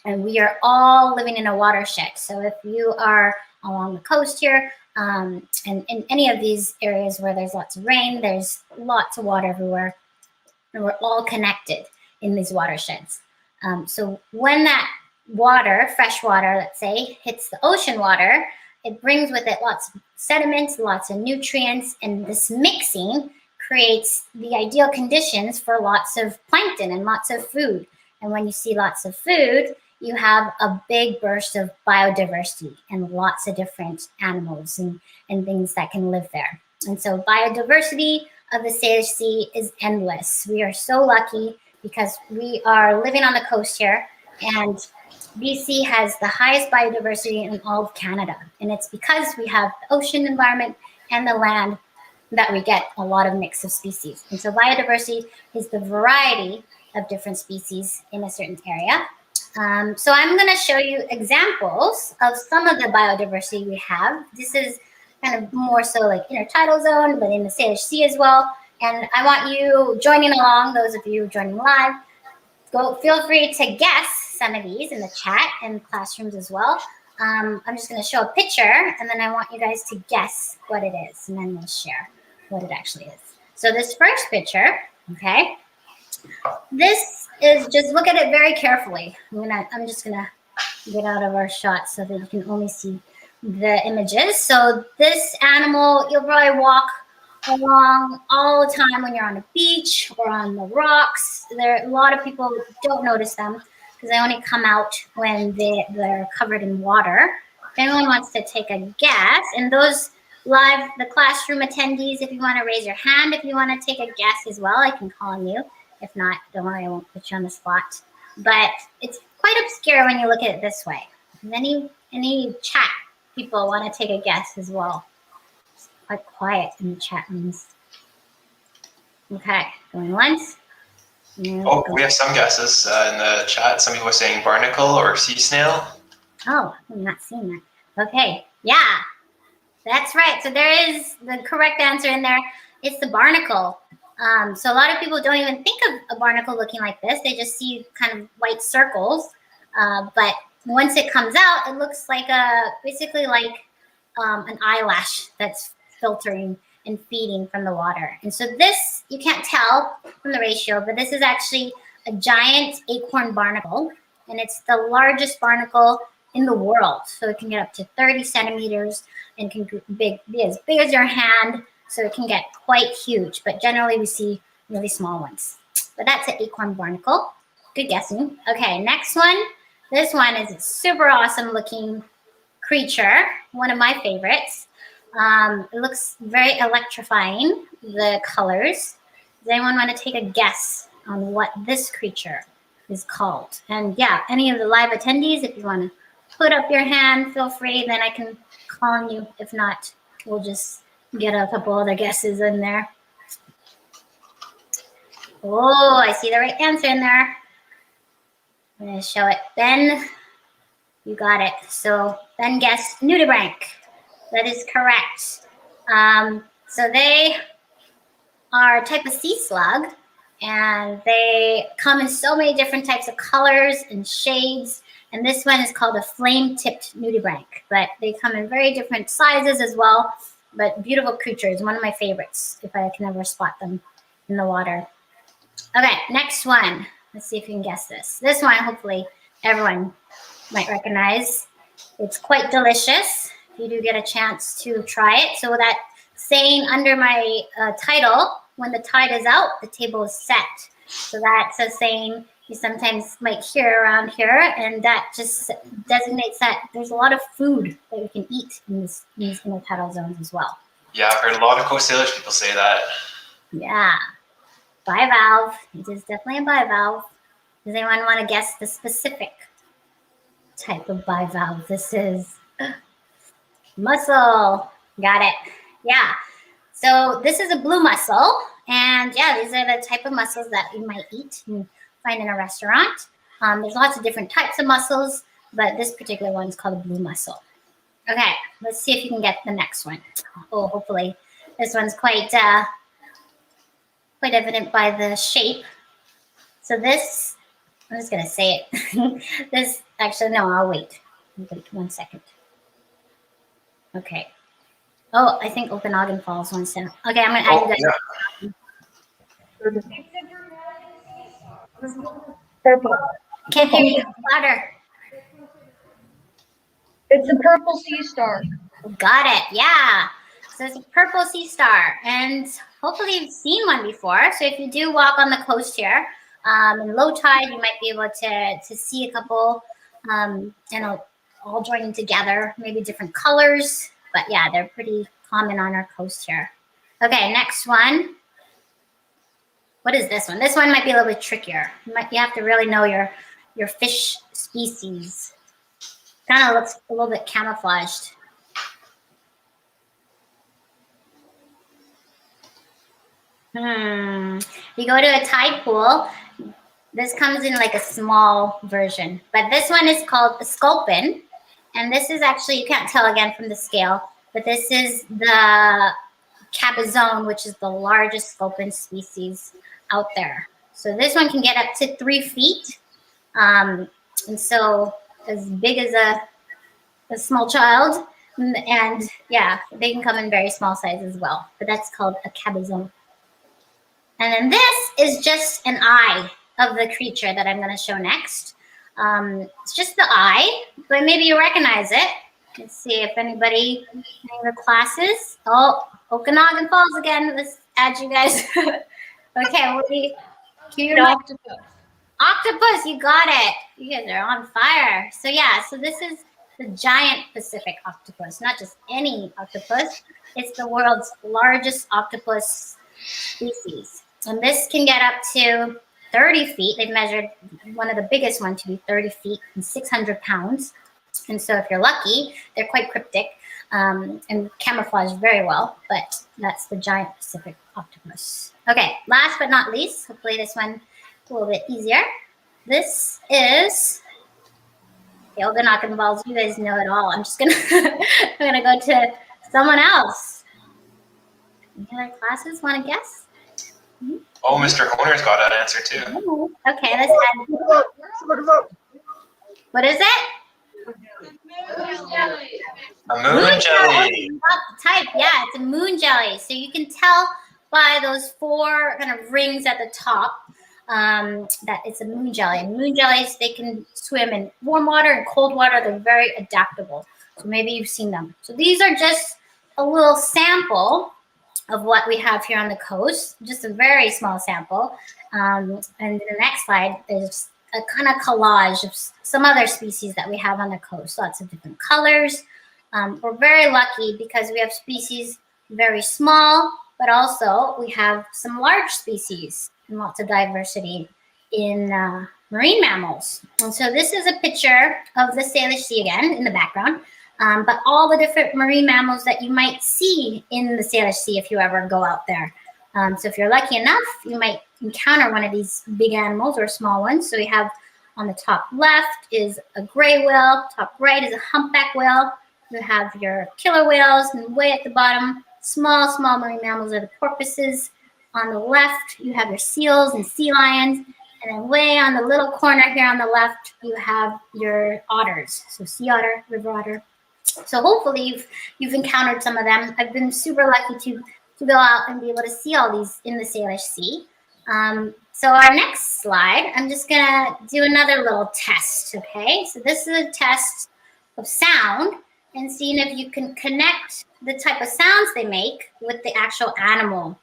And we are all living in a watershed. So if you are along the coast here, and in any of these areas where there's lots of rain, there's lots of water everywhere, and we're all connected in these watersheds. So when that water, fresh water, let's say, hits the ocean water, it brings with it lots of sediments, lots of nutrients, and this mixing creates the ideal conditions for lots of plankton and lots of food. And when you see lots of food, you have a big burst of biodiversity and lots of different animals and things that can live there. And so biodiversity of the Salish Sea is endless. We are so lucky because we are living on the coast here, and BC has the highest biodiversity in all of Canada. And it's because we have the ocean environment and the land that we get a lot of mix of species. And so biodiversity is the variety of different species in a certain area. So I'm going to show you examples of some of the biodiversity we have. This is kind of more so like intertidal zone, but in the Salish Sea as well. And I want you joining along, those of you joining live, feel free to guess some of these in the chat and classrooms as well. I'm just going to show a picture, and then I want you guys to guess what it is, and then we'll share what it actually is. So this first picture, okay, this is, just look at it very carefully. I'm just gonna get out of our shot so that you can only see the images. So this animal, you'll probably walk along all the time when you're on a beach or on the rocks. A lot of people don't notice them because they only come out when they're covered in water. If anyone wants to take a guess, and those the classroom attendees, if you want to raise your hand, if you want to take a guess as well, I can call on you. If not, don't worry, I won't put you on the spot. But it's quite obscure when you look at it this way. If any chat people want to take a guess as well. It's quite quiet in the chat rooms. Okay, going once. Oh, we have some guesses in the chat. Some people are saying barnacle or sea snail. Oh, I'm not seeing that. Okay, yeah, that's right. So there is the correct answer in there. It's the barnacle. So a lot of people don't even think of a barnacle looking like this. They just see kind of white circles. But once it comes out, it looks like basically like an eyelash that's filtering and feeding from the water. And so this, you can't tell from the ratio, but this is actually a giant acorn barnacle. And it's the largest barnacle in the world. So it can get up to 30 centimeters and can be as big as your hand. So it can get quite huge, but generally we see really small ones. But that's an acorn barnacle. Good guessing. Okay, next one. This one is a super awesome looking creature, one of my favorites. It looks very electrifying, the colors. Does anyone want to take a guess on what this creature is called? And yeah, any of the live attendees, if you want to put up your hand, feel free, then I can call on you. If not, we'll just get a couple other guesses in there. Oh, I see the right answer in there. I'm going to show it. Ben, you got it. So Ben guessed nudibranch. That is correct. So they are a type of sea slug, and they come in so many different types of colors and shades. And this one is called a flame-tipped nudibranch, but they come in very different sizes as well. But beautiful creatures, one of my favorites, if I can ever spot them in the water. Okay, next one. Let's see if you can guess this. This one, hopefully, everyone might recognize. It's quite delicious if you do get a chance to try it. So that saying under my title, when the tide is out, the table is set. So that's a saying you sometimes might hear around here, and that just designates that there's a lot of food that we can eat in these intertidal zones as well. Yeah, I've heard a lot of Coast Salish people say that. Yeah, bivalve. It is definitely a bivalve. Does anyone want to guess the specific type of bivalve this is? Mussel. Got it. Yeah. So this is a blue mussel, and yeah, these are the type of mussels that you might eat and find in a restaurant. There's lots of different types of mussels, but this particular one is called a blue mussel. Okay, let's see if you can get the next one. Oh, hopefully this one's quite evident by the shape. So this, I'm just gonna say it. This, actually, no, I'll wait. Wait 1 second. Okay. Oh, I think Okanagan Falls wants to. Okay, I'm gonna add you guys. Purple. Can't hear you. Louder. It's a purple sea star. Got it. Yeah. So it's a purple sea star, and hopefully you've seen one before. So if you do walk on the coast here, in low tide, you might be able to see a couple, and all joining together, maybe different colors. But yeah, they're pretty common on our coast here. Okay, next one. What is this one? This one might be a little bit trickier. You have to really know your fish species. Kind of looks a little bit camouflaged. You go to a tide pool. This comes in like a small version, but this one is called a sculpin. And this is actually, you can't tell again from the scale, but this is the cabezone, which is the largest sculpin species out there. So this one can get up to 3 feet. And so as big as a small child. And yeah, they can come in very small size as well, but that's called a cabezone. And then this is just an eye of the creature that I'm gonna show next. It's just the eye, but maybe you recognize it. Let's see if anybody in the classes. Oh, Okanagan Falls again. Let's add you guys. Okay, octopus. Octopus, you got it. You guys are on fire. So yeah, so this is the giant Pacific octopus, not just any octopus. It's the world's largest octopus species. And this can get up to 30 feet. They've measured one of the biggest one to be 30 feet and 600 pounds. And so if you're lucky, they're quite cryptic and camouflage very well, but that's the giant Pacific octopus. Okay, last but not least, hopefully this one a little bit easier. This is the Okanagan Falls. You guys know it all. I'm just gonna I'm gonna go to someone else. Any other classes want to guess? Oh, Mr. Honer's got an answer too. Okay, let's add. What is it? A moon jelly. Type, yeah, it's a moon jelly. So you can tell by those 4 kind of rings at the top that it's a moon jelly. And moon jellies, they can swim in warm water and cold water. They're very adaptable. So maybe you've seen them. So these are just a little sample of what we have here on the coast, just a very small sample. And in the next slide, there's a kind of collage of some other species that we have on the coast, lots of different colors. We're very lucky because we have species very small, but also we have some large species and lots of diversity in marine mammals. And so this is a picture of the Salish Sea again in the background. But all the different marine mammals that you might see in the Salish Sea if you ever go out there. So if you're lucky enough, you might encounter one of these big animals or small ones. So we have on the top left is a gray whale, top right is a humpback whale. You have your killer whales, and way at the bottom, small marine mammals are the porpoises. On the left, you have your seals and sea lions. And then way on the little corner here on the left, you have your otters. So sea otter, river otter. So hopefully you've encountered some of them. I've been super lucky to go out and be able to see all these in the Salish Sea. So our next slide, I'm just gonna do another little test, okay? So this is a test of sound and seeing if you can connect the type of sounds they make with the actual animal.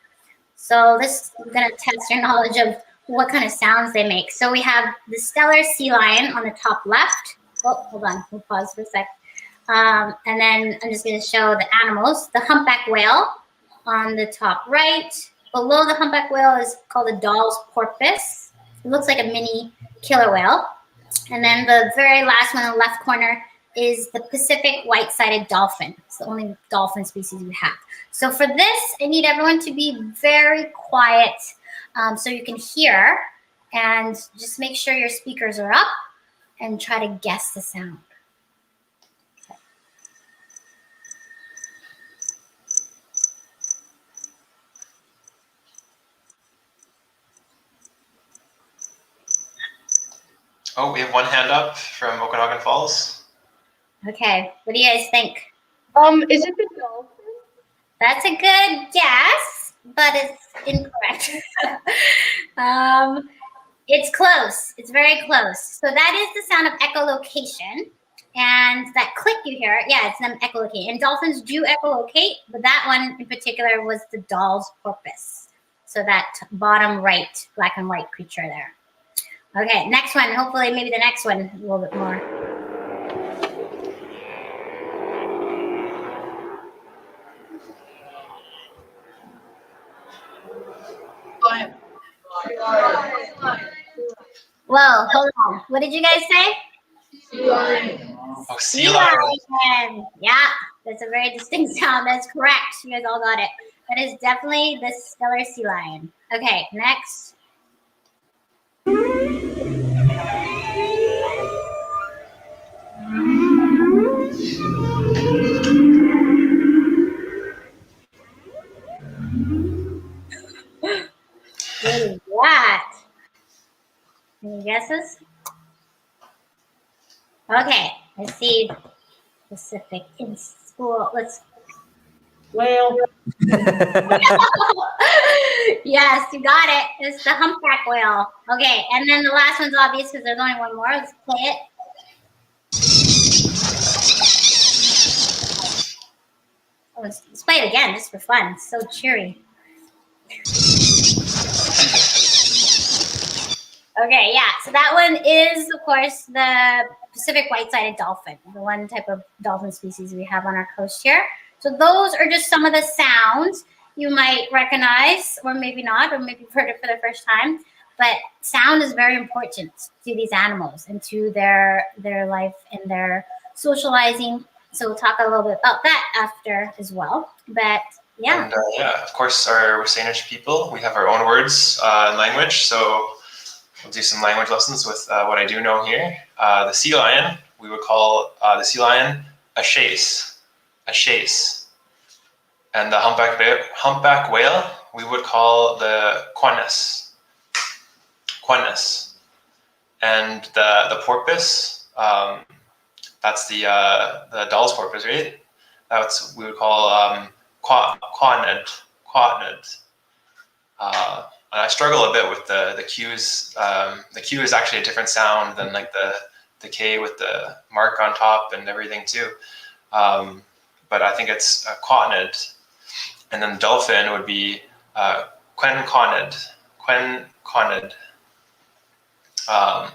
So this is going to test your knowledge of what kind of sounds they make. So we have the stellar sea lion on the top left. Oh, hold on. We'll pause for a sec. And then I'm just going to show the animals. The humpback whale on the top right. Below the humpback whale is called a Dall's porpoise. It looks like a mini killer whale. And then the very last one in the left corner is the Pacific white-sided dolphin. It's the only dolphin species we have. So for this, I need everyone to be very quiet so you can hear, and just make sure your speakers are up and try to guess the sound. Oh, we have one hand up from Okanagan Falls. Okay, what do you guys think? Is it the dolphin? That's a good guess, but it's incorrect. It's close. It's very close. So that is the sound of echolocation. And that click you hear, yeah, it's them echolocating. And dolphins do echolocate, but that one in particular was the Dall's porpoise. So that bottom right, black and white creature there. Okay, next one. Hopefully, maybe the next one a little bit more. Whoa, hold on. What did you guys say? Oh, Sea lion. Yeah, that's a very distinct sound. That's correct. You guys all got it. That is definitely the stellar sea lion. Okay, next. What is that? Any guesses? Okay, let's see. Pacific in school. Let's. Whale. Yes, you got it. It's the humpback whale. Okay, and then the last one's obvious because there's only one more. Let's play it. Oh, let's play it again just for fun. It's so cheery. Okay, yeah. So that one is, of course, the Pacific white-sided dolphin, the one type of dolphin species we have on our coast here. So those are just some of the sounds you might recognize, or maybe not, or maybe you've heard it for the first time. But sound is very important to these animals and to their life and their socializing. So we'll talk a little bit about that after as well. But yeah. And yeah, of course, we're Salish people. We have our own words and language. So we'll do some language lessons with what I do know here. The sea lion, we would call the sea lion a chase. A chase. And the humpback whale, we would call the quanus. Quanus. And the porpoise, that's the Dall's porpoise, right? That's we would call quanid. Quanid. And I struggle a bit with the Q's. The Q is actually a different sound than like the K with the mark on top and everything too. But I think it's quanid. And then dolphin would be quen conid. Quen conid. I'll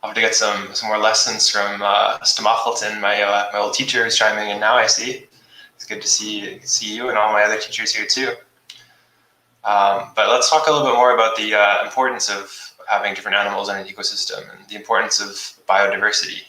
have to get some more lessons from Stamachleton, my old teacher who's chiming in now, I see. It's good to see you and all my other teachers here too. But let's talk a little bit more about the importance of having different animals in an ecosystem and the importance of biodiversity.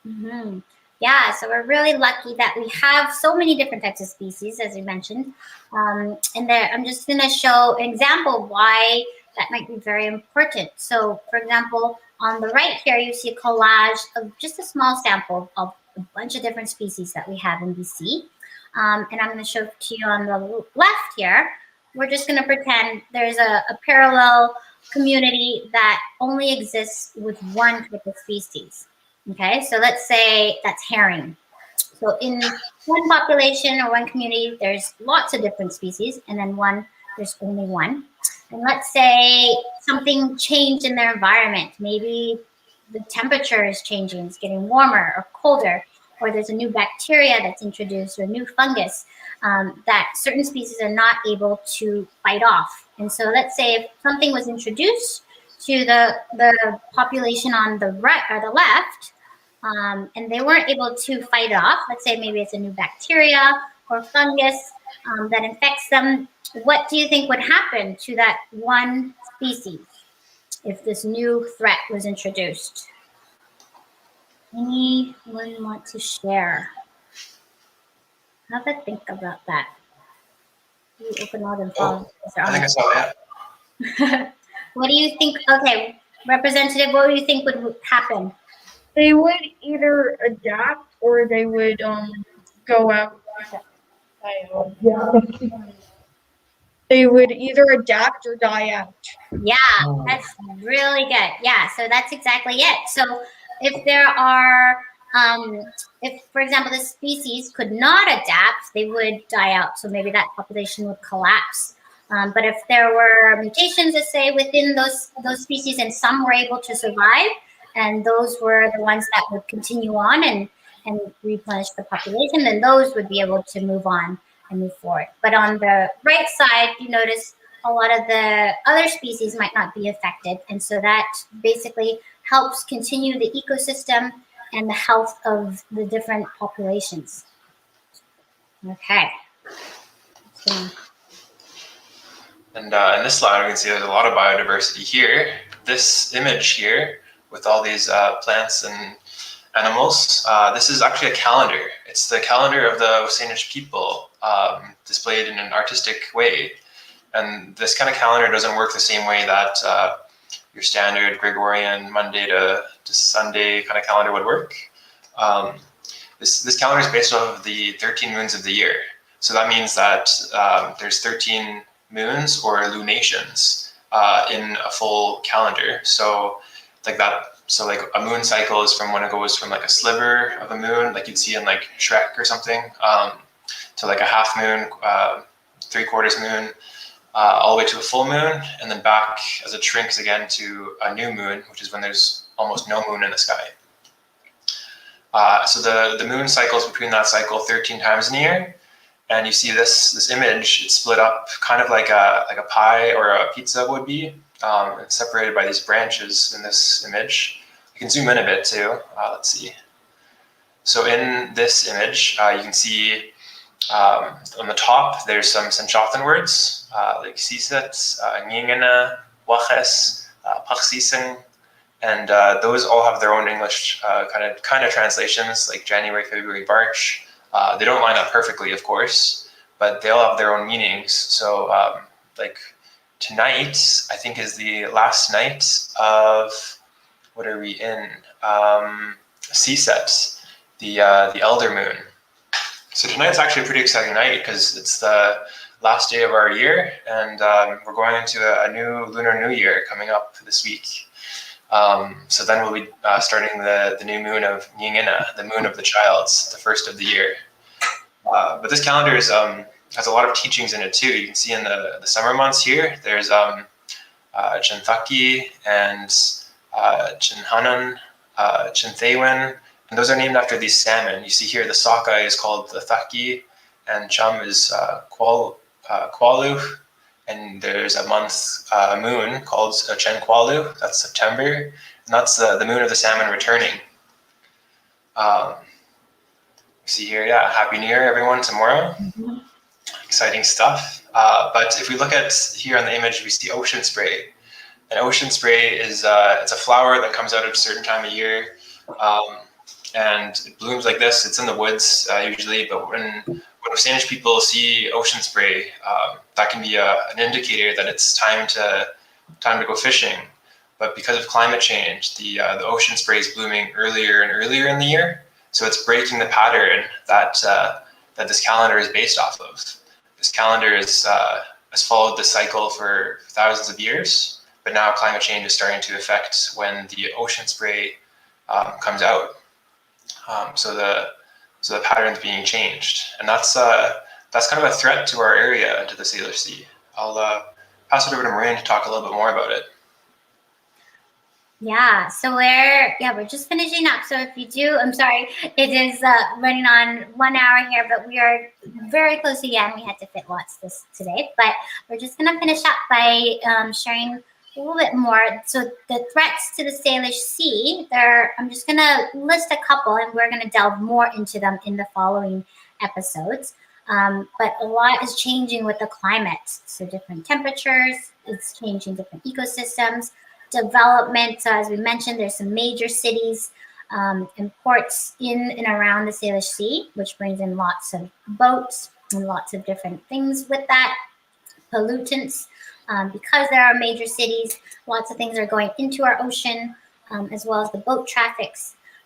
Mm-hmm. Yeah, so we're really lucky that we have so many different types of species, as you mentioned. And there, I'm just going to show an example of why that might be very important. So, for example, on the right here, you see a collage of just a small sample of a bunch of different species that we have in BC. And I'm going to show it to you on the left here. We're just going to pretend there's a parallel community that only exists with one type of species. Okay, so let's say that's herring. So in one population or one community, there's lots of different species, and then there's only one. And let's say something changed in their environment. Maybe the temperature is changing, it's getting warmer or colder. or there's a new bacteria that's introduced or a new fungus that certain species are not able to fight off. And so let's say if something was introduced to the population on the right or the left, and they weren't able to fight it off, let's say maybe it's a new bacteria or fungus that infects them, what do you think would happen to that one species if this new threat was introduced? Anyone want to share? Have a think about that. You open all them I think I saw that. What do you think? Okay, Representative, what do you think would happen? They would either adapt or they would go out. They would either adapt or die out. Yeah, that's really good. Yeah, so that's exactly it. So if there are, if for example, the species could not adapt, they would die out. So maybe that population would collapse. But if there were mutations, let's say, within those species and some were able to survive, and those were the ones that would continue on and replenish the population, then those would be able to move on and move forward. But on the right side, you notice a lot of the other species might not be affected. And so that basically helps continue the ecosystem and the health of the different populations. Okay. And in this slide, we can see there's a lot of biodiversity here. This image here with all these plants and animals, this is actually a calendar. It's the calendar of the Salish people displayed in an artistic way. And this kind of calendar doesn't work the same way that your standard Gregorian Monday to Sunday kind of calendar would work. This calendar is based off of the 13 moons of the year. So that means that there's 13 moons or lunations in a full calendar. So like that, so like a moon cycle is from when it goes from like a sliver of a moon, like you'd see in like Shrek or something, to like a half moon, 3/4 moon, all the way to a full moon, and then back as it shrinks again to a new moon, which is when there's almost no moon in the sky. So the moon cycles between that cycle 13 times in a year. And you see this image, it's split up kind of like a pie or a pizza would be. It's separated by these branches in this image. You can zoom in a bit too. Let's see. So in this image, you can see on the top, there's some Sanchothan words like siset, ngingana, waches, paksising, and those all have their own English kind of translations, like January, February, March. They don't line up perfectly, of course, but they all have their own meanings. So like tonight, I think, is the last night of, what are we in? Siset, the elder moon. So tonight's actually a pretty exciting night because it's the last day of our year, and we're going into a new Lunar New Year coming up this week. So then we'll be starting the new moon of Nyingina, the moon of the childs, the first of the year. But this calendar has a lot of teachings in it too. You can see in the summer months here, there's Chinthaki and Chinhanan, Chinthewin, and those are named after these salmon. You see here the sockeye is called the Thaki, and Chum is Kwalu, and there's a month, a moon called Chen Kwalu, that's September, and that's the moon of the salmon returning. See here, yeah, Happy New Year, everyone, tomorrow. Mm-hmm. Exciting stuff. But if we look at here on the image, we see ocean spray. And ocean spray is it's a flower that comes out at a certain time of year, and it blooms like this. It's in the woods usually, but when Salish people see ocean spray, that can be an indicator that it's time to go fishing. But because of climate change, the ocean spray is blooming earlier and earlier in the year. So it's breaking the pattern that this calendar is based off of. This calendar has followed the cycle for thousands of years, but now climate change is starting to affect when the ocean spray comes out. So the pattern's being changed, and that's kind of a threat to our area, to the Salish Sea. I'll pass it over to Maureen to talk a little bit more about it. Yeah, so we're just finishing up. So if you do, I'm sorry, it is running on 1 hour here, but we are very close to the end. We had to fit lots this today, but we're just gonna finish up by sharing a little bit more. So the threats to the Salish Sea, I'm just gonna list a couple, and we're gonna delve more into them in the following episodes. But a lot is changing with the climate. So different temperatures, it's changing different ecosystems. Development, so as we mentioned, there's some major cities and ports in and around the Salish Sea, which brings in lots of boats and lots of different things with that. Pollutants, because there are major cities, lots of things are going into our ocean, as well as the boat traffic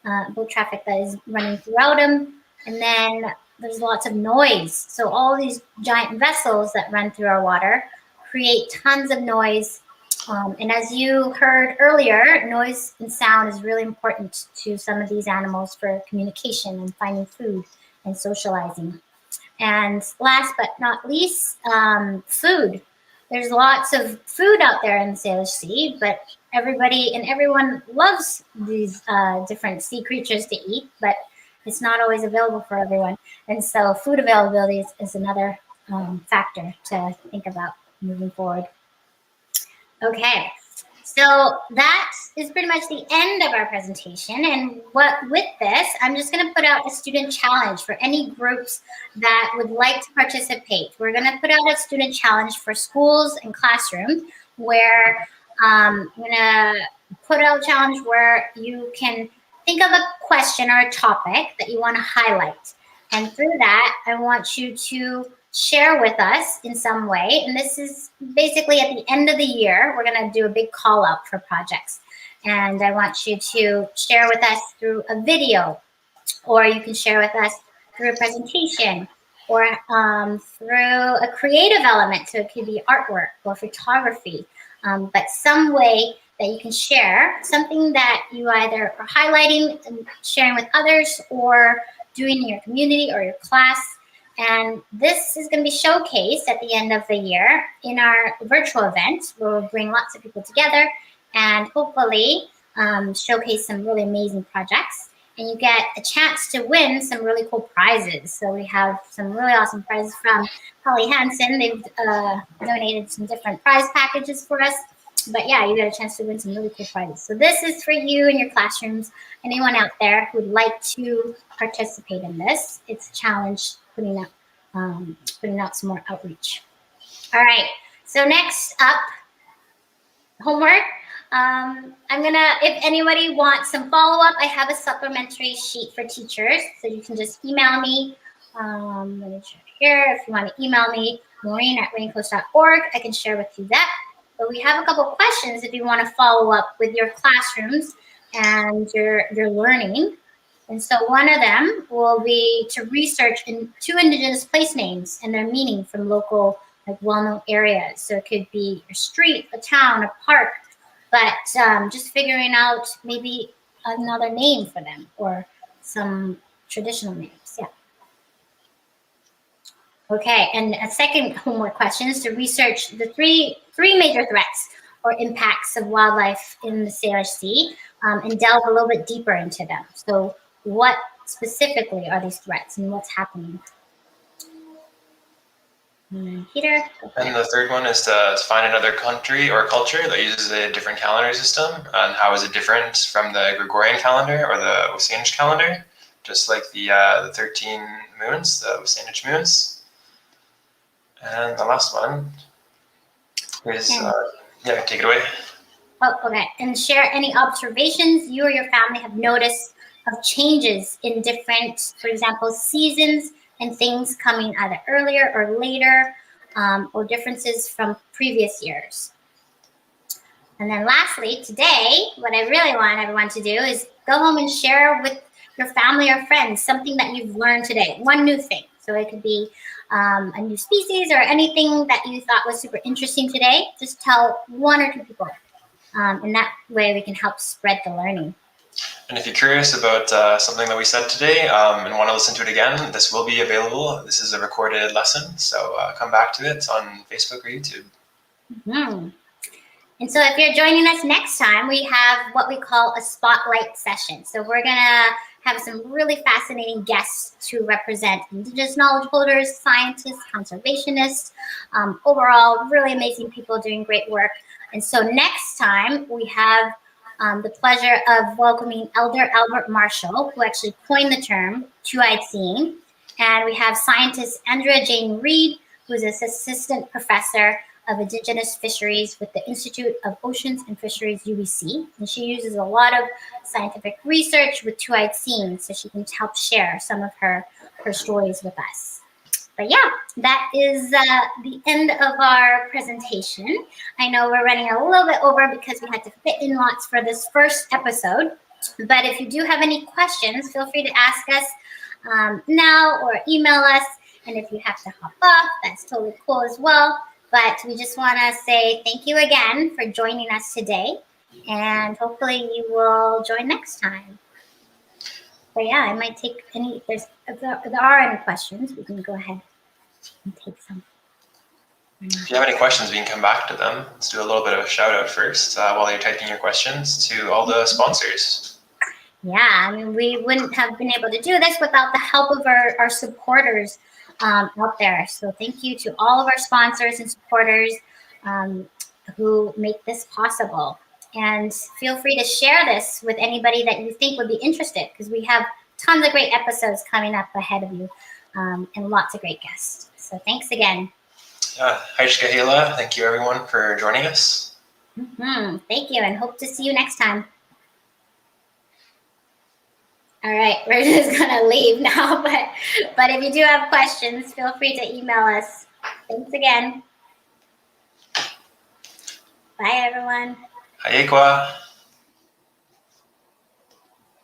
that is running throughout them. And then there's lots of noise. So all these giant vessels that run through our water create tons of noise. And as you heard earlier, noise and sound is really important to some of these animals for communication and finding food and socializing. And last but not least, food. There's lots of food out there in the Salish Sea, but everyone loves these different sea creatures to eat, but it's not always available for everyone. And so food availability is another factor to think about moving forward. Okay, so that is pretty much the end of our presentation. And with this, I'm just going to put out a student challenge for any groups that would like to participate. We're going to put out a student challenge for schools and classrooms where I'm going to put out a challenge where you can think of a question or a topic that you want to highlight. And through that, I want you to share with us in some way. And this is basically at the end of the year, we're going to do a big call out for projects. And I want you to share with us through a video, or you can share with us through a presentation, or through a creative element. So it could be artwork or photography, but some way that you can share something that you either are highlighting and sharing with others, or doing in your community or your class. And this is going to be showcased at the end of the year in our virtual event, where we'll bring lots of people together and hopefully showcase some really amazing projects. And you get a chance to win some really cool prizes. So we have some really awesome prizes from Holly Hansen. They've donated some different prize packages for us. But yeah, you get a chance to win some really cool prizes. So this is for you in your classrooms. Anyone out there who would like to participate in this, it's a challenge putting out some more outreach. All right, so next up, homework. If anybody wants some follow-up, I have a supplementary sheet for teachers, so you can just email me. Let me check here. If you want to email me, Maureen at raincoast.org, I can share with you that. But we have a couple questions if you want to follow up with your classrooms and your learning. And so one of them will be to research 2 Indigenous place names and their meaning from local, well-known areas. So it could be a street, a town, a park, but just figuring out maybe another name for them or some traditional names. Yeah. Okay, and a second homework question is to research the three major threats or impacts of wildlife in the Salish Sea and delve a little bit deeper into them. So what specifically are these threats and what's happening? Peter? And the third one is to find another country or culture that uses a different calendar system, and how is it different from the Gregorian calendar or the Wasanich calendar, just like the 13 moons, the Wasanich moons. And the last one is, take it away. Oh, okay. And share any observations you or your family have noticed of changes in different, for example, seasons and things coming either earlier or later, or differences from previous years. And then lastly, today, what I really want everyone to do is go home and share with your family or friends something that you've learned today, one new thing. So it could be a new species or anything that you thought was super interesting today. Just tell 1 or 2 people. And that way we can help spread the learning. And if you're curious about something that we said today and want to listen to it again, this will be available. This is a recorded lesson, so come back to it on Facebook or YouTube. Mm-hmm. And so if you're joining us next time, we have what we call a spotlight session. So we're gonna have some really fascinating guests to represent Indigenous knowledge holders, scientists, conservationists, overall really amazing people doing great work. And so next time we have the pleasure of welcoming Elder Albert Marshall, who actually coined the term two-eyed seeing. And we have scientist Andrea Jane Reed, who is an assistant professor of Indigenous Fisheries with the Institute of Oceans and Fisheries, UBC. And she uses a lot of scientific research with two-eyed seeing, so she can help share some of her stories with us. But yeah, that is the end of our presentation. I know we're running a little bit over because we had to fit in lots for this first episode. But if you do have any questions, feel free to ask us now or email us. And if you have to hop off, that's totally cool as well. But we just want to say thank you again for joining us today. And hopefully you will join next time. But yeah, I might take any, if there are any questions, we can go ahead and take some. If you have any questions, we can come back to them. Let's do a little bit of a shout out first while you're typing your questions to all the sponsors. Yeah, I mean, we wouldn't have been able to do this without the help of our supporters out there. So thank you to all of our sponsors and supporters who make this possible. And feel free to share this with anybody that you think would be interested, because we have tons of great episodes coming up ahead of you and lots of great guests. So thanks again. Haishkahela, thank you everyone for joining us. Thank you, and hope to see you next time. All right, we're just gonna leave now, but if you do have questions, feel free to email us. Thanks again. Bye, everyone. Hayekwa.